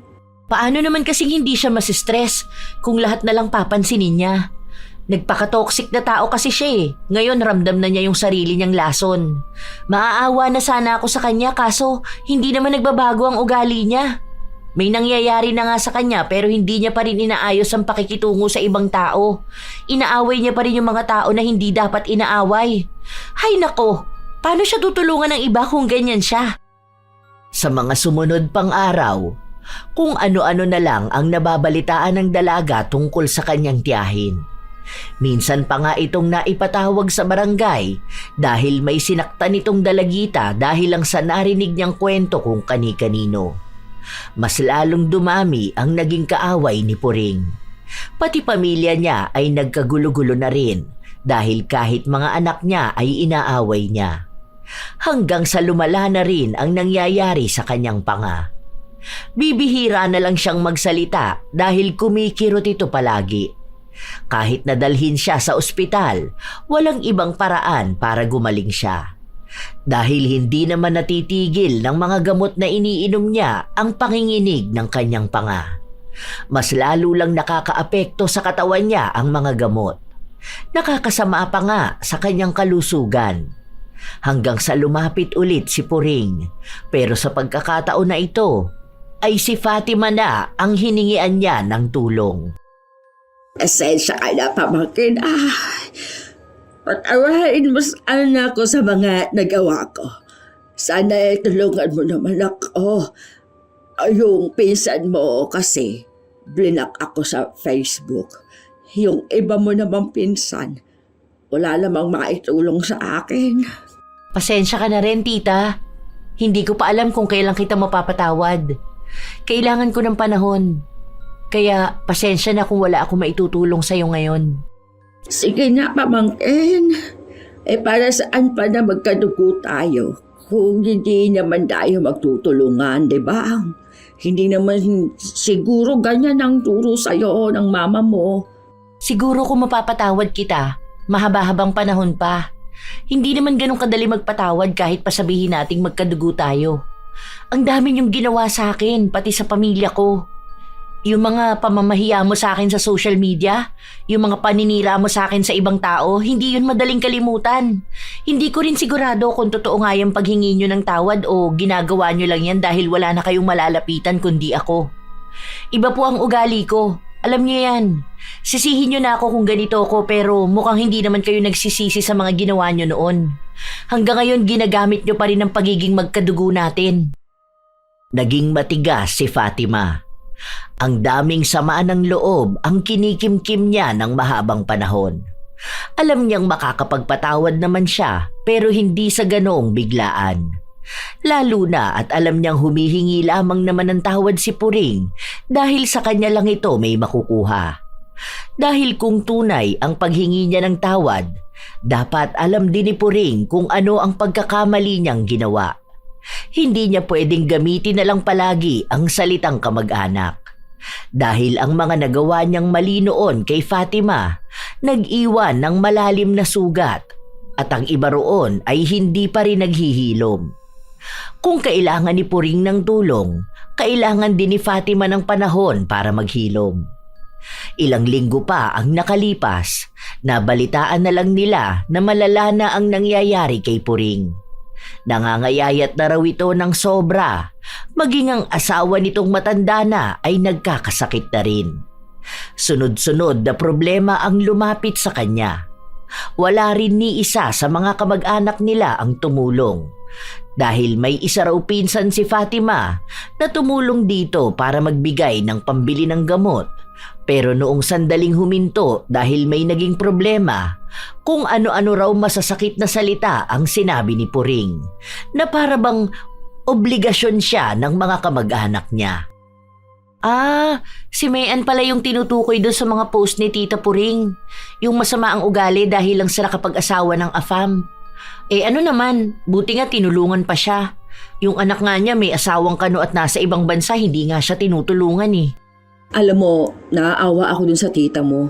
Paano naman kasing hindi siya masistress kung lahat na lang papansinin niya? Nagpaka-toxic na tao kasi siya eh. Ngayon ramdam na niya yung sarili niyang lason. Maaawa na sana ako sa kanya kaso hindi naman nagbabago ang ugali niya. May nangyayari na nga sa kanya pero hindi niya pa rin inaayos ang pakikitungo sa ibang tao. Inaaway niya pa rin yung mga tao na hindi dapat inaaway. Hay nako, paano siya tutulungan ng iba kung ganyan siya? Sa mga sumunod pang araw, kung ano-ano na lang ang nababalitaan ng dalaga tungkol sa kanyang tiyahin. Minsan pa nga itong naipatawag sa barangay dahil may sinaktan itong dalagita dahil lang sa narinig niyang kwento kung kani-kanino. Mas lalong dumami ang naging kaaway ni Puring. Pati pamilya niya ay nagkagulo-gulo na rin dahil kahit mga anak niya ay inaaway niya. Hanggang sa lumala na rin ang nangyayari sa kanyang panga. Bibihira na lang siyang magsalita dahil kumikirot ito palagi. Kahit nadalhin siya sa ospital, walang ibang paraan para gumaling siya. Dahil hindi naman natitigil ng mga gamot na iniinom niya ang panginginig ng kanyang panga. Mas lalo lang nakakaapekto sa katawan niya ang mga gamot. Nakakasama pa nga sa kanyang kalusugan. Hanggang sa lumapit ulit si Puring. Pero sa pagkakataon na ito, ay si Fatima na ang hiningian niya ng tulong. Esensya ka na, pamangkin. Patawarin mo sana ako sa mga nagawa ko. Sana tulungan mo naman ako. Yung pinsan mo kasi, blinak ako sa Facebook. Yung iba mo namang pinsan, wala namang maitulong sa akin. Pasensya ka na rin, tita. Hindi ko pa alam kung kailan kita mapapatawad. Kailangan ko ng panahon. Kaya pasensya na kung wala ako maitutulong sa'yo ngayon. Sige na, pamangkin. Para saan pa na magkadugo tayo kung hindi naman tayo magtutulungan, di ba? Hindi naman siguro ganyan ang turo sa'yo ng mama mo. Siguro kung mapapatawad kita, mahaba-habang panahon pa. Hindi naman ganun kadali magpatawad kahit pasabihin nating magkadugo tayo. Ang dami niyong ginawa sa akin, pati sa pamilya ko. Yung mga pamamahiya mo sa akin sa social media, yung mga paninira mo sa akin sa ibang tao, hindi yun madaling kalimutan. Hindi ko rin sigurado kung totoo nga yung paghingi nyo ng tawad o ginagawa nyo lang yan dahil wala na kayong malalapitan kundi ako. Iba po ang ugali ko. Alam niyo yan. Sisihin nyo na ako kung ganito ako pero mukhang hindi naman kayo nagsisisi sa mga ginawa nyo noon. Hanggang ngayon ginagamit nyo pa rin ang pagiging magkadugo natin. Naging matigas si Fatima. Ang daming samaan ng loob ang kinikimkim niya ng mahabang panahon. Alam niyang makakapagpatawad naman siya pero hindi sa ganoong biglaan. Lalo na at alam niyang humihingi lamang naman ng tawad si Puring dahil sa kanya lang ito may makukuha. Dahil kung tunay ang paghingi niya ng tawad, dapat alam din ni Puring kung ano ang pagkakamali niyang ginawa. Hindi niya pwedeng gamitin na lang palagi ang salitang kamag-anak. Dahil ang mga nagawa niyang mali noon kay Fatima, nag-iwan ng malalim na sugat at ang iba roon ay hindi pa rin naghihilom. Kung kailangan ni Puring ng tulong, kailangan din ni Fatima ng panahon para maghilom. Ilang linggo pa ang nakalipas, nabalitaan na lang nila na malala na ang nangyayari kay Puring. Nangangayayat na raw ito ng sobra, maging ang asawa nitong matanda na ay nagkakasakit na rin. Sunod-sunod na problema ang lumapit sa kanya. Wala rin ni isa sa mga kamag-anak nila ang tumulong. Dahil may isa raw pinsan si Fatima na tumulong dito para magbigay ng pambili ng gamot. Pero noong sandaling huminto dahil may naging problema, kung ano-ano raw masasakit na salita ang sinabi ni Puring na para bang obligasyon siya ng mga kamag-anak niya. Si Mayan pala yung tinutukoy doon sa mga post ni Tita Puring. Yung masama ang ugali dahil lang sa nakapag-asawa ng afam. Ano naman, buti nga tinulungan pa siya. Yung anak nga niya may asawang kano at nasa ibang bansa, hindi nga siya tinutulungan eh. Alam mo, naaawa ako dun sa tita mo.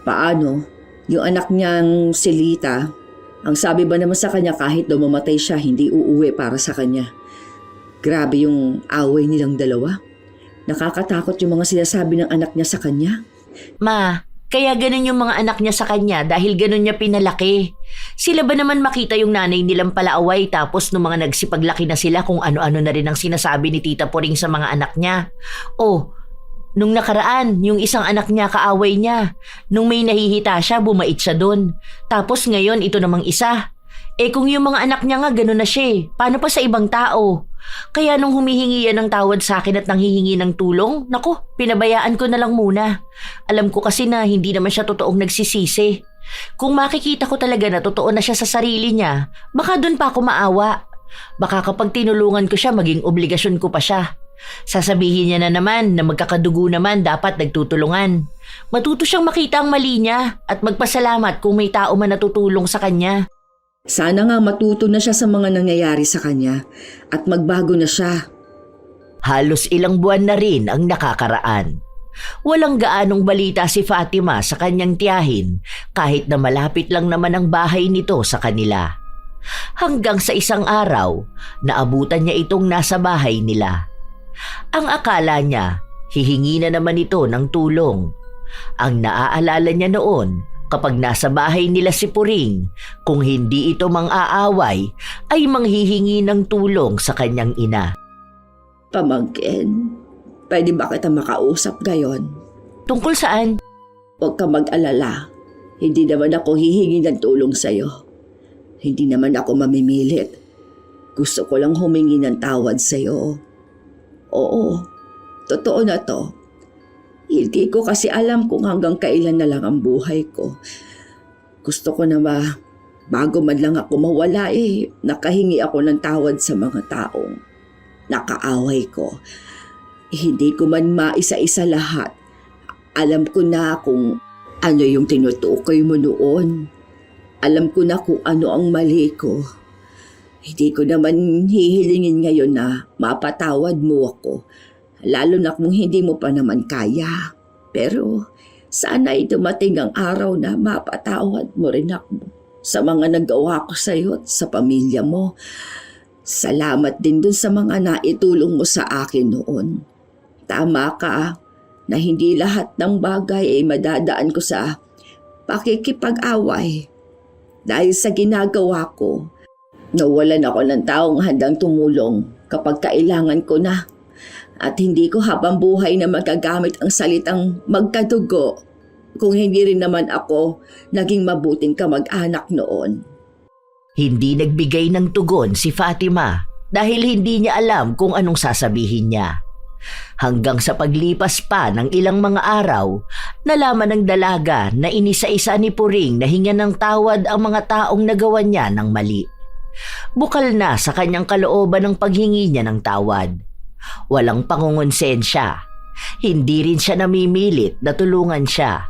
Paano? Yung anak niyang si Lita, ang sabi ba naman sa kanya kahit daw mamatay siya, hindi uuwi para sa kanya. Grabe yung away nilang dalawa. Nakakatakot yung mga sinasabi ng anak niya sa kanya. Ma, kaya ganun yung mga anak niya sa kanya dahil ganun niya pinalaki. Sila ba naman makita yung nanay nilang palaaway tapos nung mga nagsipaglaki na sila kung ano-ano na rin ang sinasabi ni Tita Puring sa mga anak niya? Nung nakaraan, yung isang anak niya kaaway niya. Nung may nahihita siya, bumait siya doon. Tapos ngayon, ito namang isa. Kung yung mga anak niya nga ganun na siya, paano pa sa ibang tao? Kaya nung humihingi yan ng tawad sa akin at nanghihingi ng tulong, naku, pinabayaan ko na lang muna. Alam ko kasi na hindi naman siya totoong nagsisisi. Kung makikita ko talaga na totoo na siya sa sarili niya, baka doon pa ako maawa. Baka kapag tinulungan ko siya, maging obligasyon ko pa siya. Sasabihin niya na naman na magkakadugo naman dapat nagtutulungan. Matuto siyang makita ang mali niya at magpasalamat kung may tao man natutulong sa kanya. Sana nga matuto na siya sa mga nangyayari sa kanya at magbago na siya. Halos ilang buwan na rin ang nakakaraan. Walang gaanong balita si Fatima sa kanyang tiyahin kahit na malapit lang naman ang bahay nito sa kanila. Hanggang sa isang araw, naabutan niya itong nasa bahay nila. Ang akala niya, hihingi na naman ito ng tulong. Ang naaalala niya noon, kapag nasa bahay nila si Puring, kung hindi ito mang-aaway, ay manghihingi ng tulong sa kanyang ina. Pamangkin, pwede ba kita makausap ngayon? Tungkol saan? Huwag ka mag-alala. Hindi naman ako hihingi ng tulong sa'yo. Hindi naman ako mamimilit. Gusto ko lang humingi ng tawad sa'yo. Oo, totoo na to. Hindi ko kasi alam kung hanggang kailan na lang ang buhay ko. Gusto ko na bago man lang ako mawala nakahingi ako ng tawad sa mga taong nakaaway ko. Hindi ko man maisa-isa lahat. Alam ko na kung ano yung tinutukoy mo noon. Alam ko na kung ano ang mali ko. Hindi ko naman hihilingin ngayon na mapatawad mo ako. Lalo na kung hindi mo pa naman kaya. Pero sana ay dumating ang araw na mapatawad mo rin ako sa mga nagawa ko sa iyo at sa pamilya mo. Salamat din dun sa mga naitulong mo sa akin noon. Tama ka na hindi lahat ng bagay ay madadaan ko sa pakikipag-away. Dahil sa ginagawa ko, nawalan ako ng taong handang tumulong kapag kailangan ko na. At hindi ko habang buhay na magagamit ang salitang magkadugo kung hindi rin naman ako naging mabuting kamag-anak noon. Hindi nagbigay ng tugon si Fatima dahil hindi niya alam kung anong sasabihin niya. Hanggang sa paglipas pa ng ilang mga araw, nalaman ng dalaga na inisa-isa ni Puring na hingan ng tawad ang mga taong nagawa niya ng mali. Bukal na sa kanyang kalooban ng paghingi niya ng tawad. Walang pangungonsensya. Hindi rin siya namimilit na tulungan siya.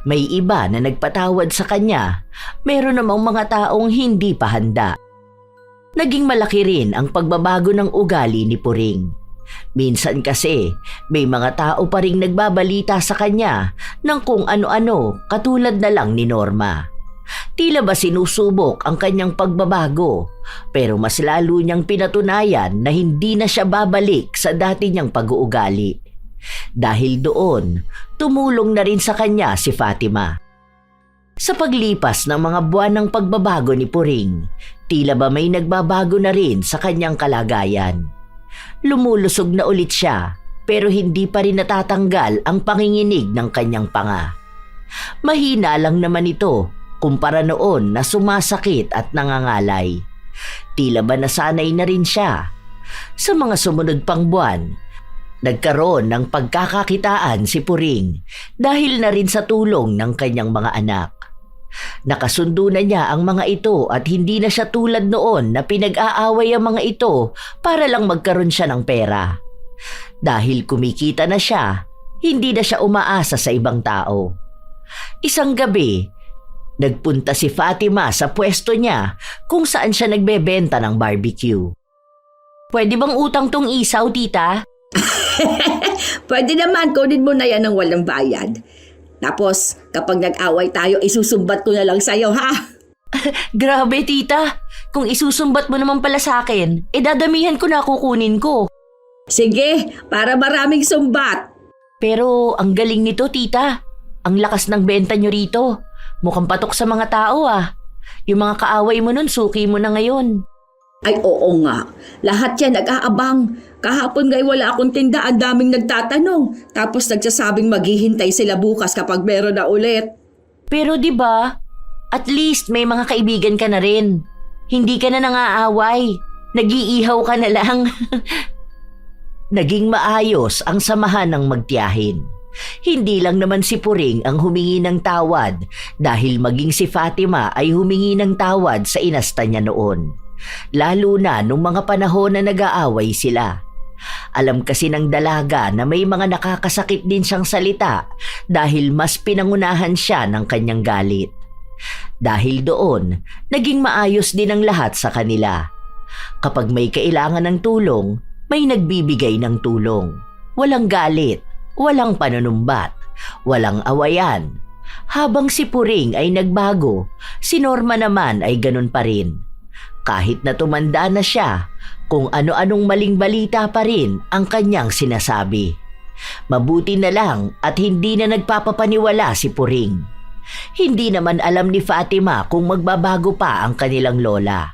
May iba na nagpatawad sa kanya, meron namang mga taong hindi pa handa. Naging malaki rin ang pagbabago ng ugali ni Puring. Minsan kasi may mga tao pa ring nagbabalita sa kanya ng kung ano-ano katulad na lang ni Norma. Tila ba sinusubok ang kanyang pagbabago, pero mas lalo niyang pinatunayan na hindi na siya babalik sa dati niyang pag-uugali. Dahil doon, tumulong na rin sa kanya si Fatima. Sa paglipas ng mga buwan ng pagbabago ni Puring, tila ba may nagbabago na rin sa kanyang kalagayan. Lumulusog na ulit siya, pero hindi pa rin natatanggal ang panginginig ng kanyang panga. Mahina lang naman ito kumpara noon na sumasakit at nangangalay. Tila ba nasanay na rin siya. Sa mga sumunod pang buwan, nagkaroon ng pagkakakitaan si Puring dahil na rin sa tulong ng kanyang mga anak. Nakasundo na niya ang mga ito at hindi na siya tulad noon na pinag-aaway ang mga ito para lang magkaroon siya ng pera. Dahil kumikita na siya, hindi na siya umaasa sa ibang tao. Isang gabi, nagpunta si Fatima sa pwesto niya kung saan siya nagbebenta ng barbecue. Pwede bang utang tong isaw, tita? Pwede naman, kunin mo na yan ng walang bayad. Tapos, kapag nag-away tayo, isusumbat ko na lang sa'yo, ha? Grabe, tita. Kung isusumbat mo naman pala sa akin, dadamihan ko na kukunin ko. Sige, para maraming sumbat. Pero ang galing nito, tita. Ang lakas ng benta nyo rito. Mukhang patok sa mga tao, ah. Yung mga kaaway mo nun, suki mo na ngayon. Ay, oo nga. Lahat yan nag-aabang. Kahapon ngay wala akong tinda, ang daming nagtatanong. Tapos nagsasabing maghihintay sila bukas kapag meron na ulit. Pero 'di ba? At least may mga kaibigan ka na rin. Hindi ka na nangaaway. Nag-iihaw ka na lang. Naging maayos ang samahan ng magtiyahin. Hindi lang naman si Puring ang humingi ng tawad dahil maging si Fatima ay humingi ng tawad sa inasta niya noon. Lalo na nung mga panahon na nag-aaway sila. Alam kasi ng dalaga na may mga nakakasakit din siyang salita dahil mas pinangunahan siya ng kanyang galit. Dahil doon, naging maayos din ang lahat sa kanila. Kapag may kailangan ng tulong, may nagbibigay ng tulong. Walang galit, walang panunumbat, walang awayan. Habang si Puring ay nagbago, si Norma naman ay ganun pa rin. Kahit na tumanda na siya, kung ano-anong maling balita pa rin ang kanyang sinasabi. Mabuti na lang at hindi na nagpapapaniwala si Puring. Hindi naman alam ni Fatima kung magbabago pa ang kanilang lola.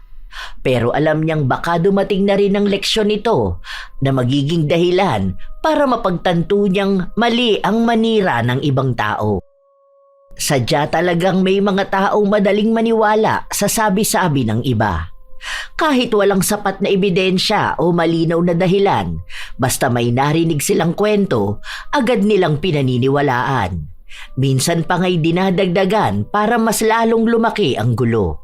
Pero alam niyang baka dumating na rin ang leksyon nito na magiging dahilan para mapagtanto niyang mali ang manira ng ibang tao. Sadya talagang may mga taong madaling maniwala sa sabi-sabi ng iba. Kahit walang sapat na ebidensya o malinaw na dahilan, basta may narinig silang kwento, agad nilang pinaniniwalaan. Minsan pa nga'y dinadagdagan para mas lalong lumaki ang gulo.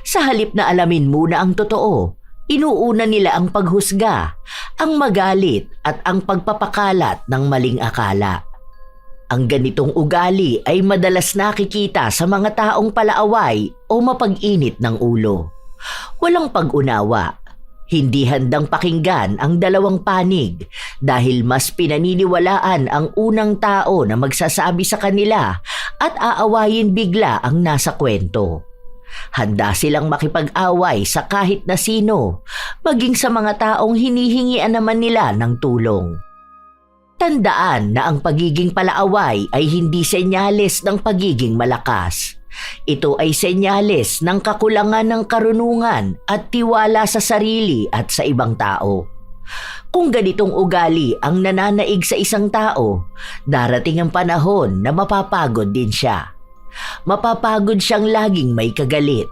Sa halip na alamin muna ang totoo, inuuna nila ang paghusga, ang magalit at ang pagpapakalat ng maling akala. Ang ganitong ugali ay madalas nakikita sa mga taong palaaway o mapag-init ng ulo. Walang pag-unawa, hindi handang pakinggan ang dalawang panig dahil mas pinaniniwalaan ang unang tao na magsasabi sa kanila at aawayin bigla ang nasa kwento. Handa silang makipag-away sa kahit na sino, maging sa mga taong hinihingian naman nila ng tulong. Tandaan na ang pagiging palaaway ay hindi senyales ng pagiging malakas. Ito ay senyales ng kakulangan ng karunungan at tiwala sa sarili at sa ibang tao. Kung ganitong ugali ang nananaig sa isang tao, darating ang panahon na mapapagod din siya. Mapapagod siyang laging may kagalit.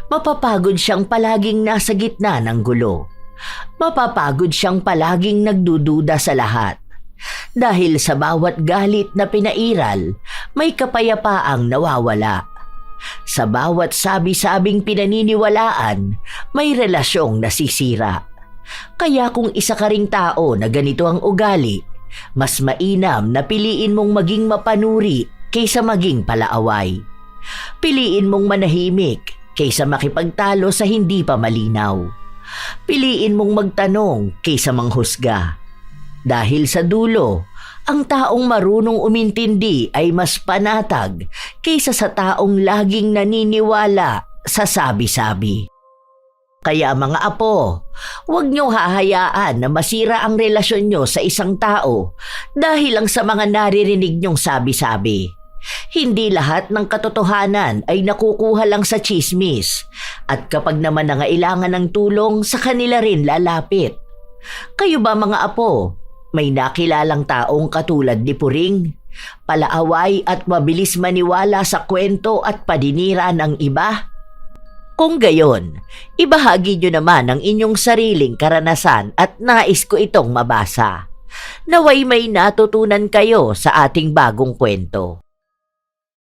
Mapapagod siyang palaging nasa gitna ng gulo. Mapapagod siyang palaging nagdududa sa lahat. Dahil sa bawat galit na pinairal, may kapayapaang nawawala. Sa bawat sabi-sabing pinaniniwalaan, may relasyong nasisira. Kaya kung isa ka ring tao na ganito ang ugali, mas mainam na piliin mong maging mapanuri kaysa maging palaaway. Piliin mong manahimik kaysa makipagtalo sa hindi pa malinaw. Piliin mong magtanong kaysa manghusga. Dahil sa dulo, ang taong marunong umintindi ay mas panatag kaysa sa taong laging naniniwala sa sabi-sabi. Kaya mga apo, huwag niyo hahayaan na masira ang relasyon niyo sa isang tao dahil lang sa mga naririnig niyong sabi-sabi. Hindi lahat ng katotohanan ay nakukuha lang sa chismis at kapag naman nangailangan ng tulong sa kanila rin lalapit. Kayo ba mga apo? May nakilalang taong katulad ni Puring, palaaway at mabilis maniwala sa kwento at paninira ng iba? Kung gayon, ibahagi nyo naman ang inyong sariling karanasan at nais ko itong mabasa. Naway may natutunan kayo sa ating bagong kwento.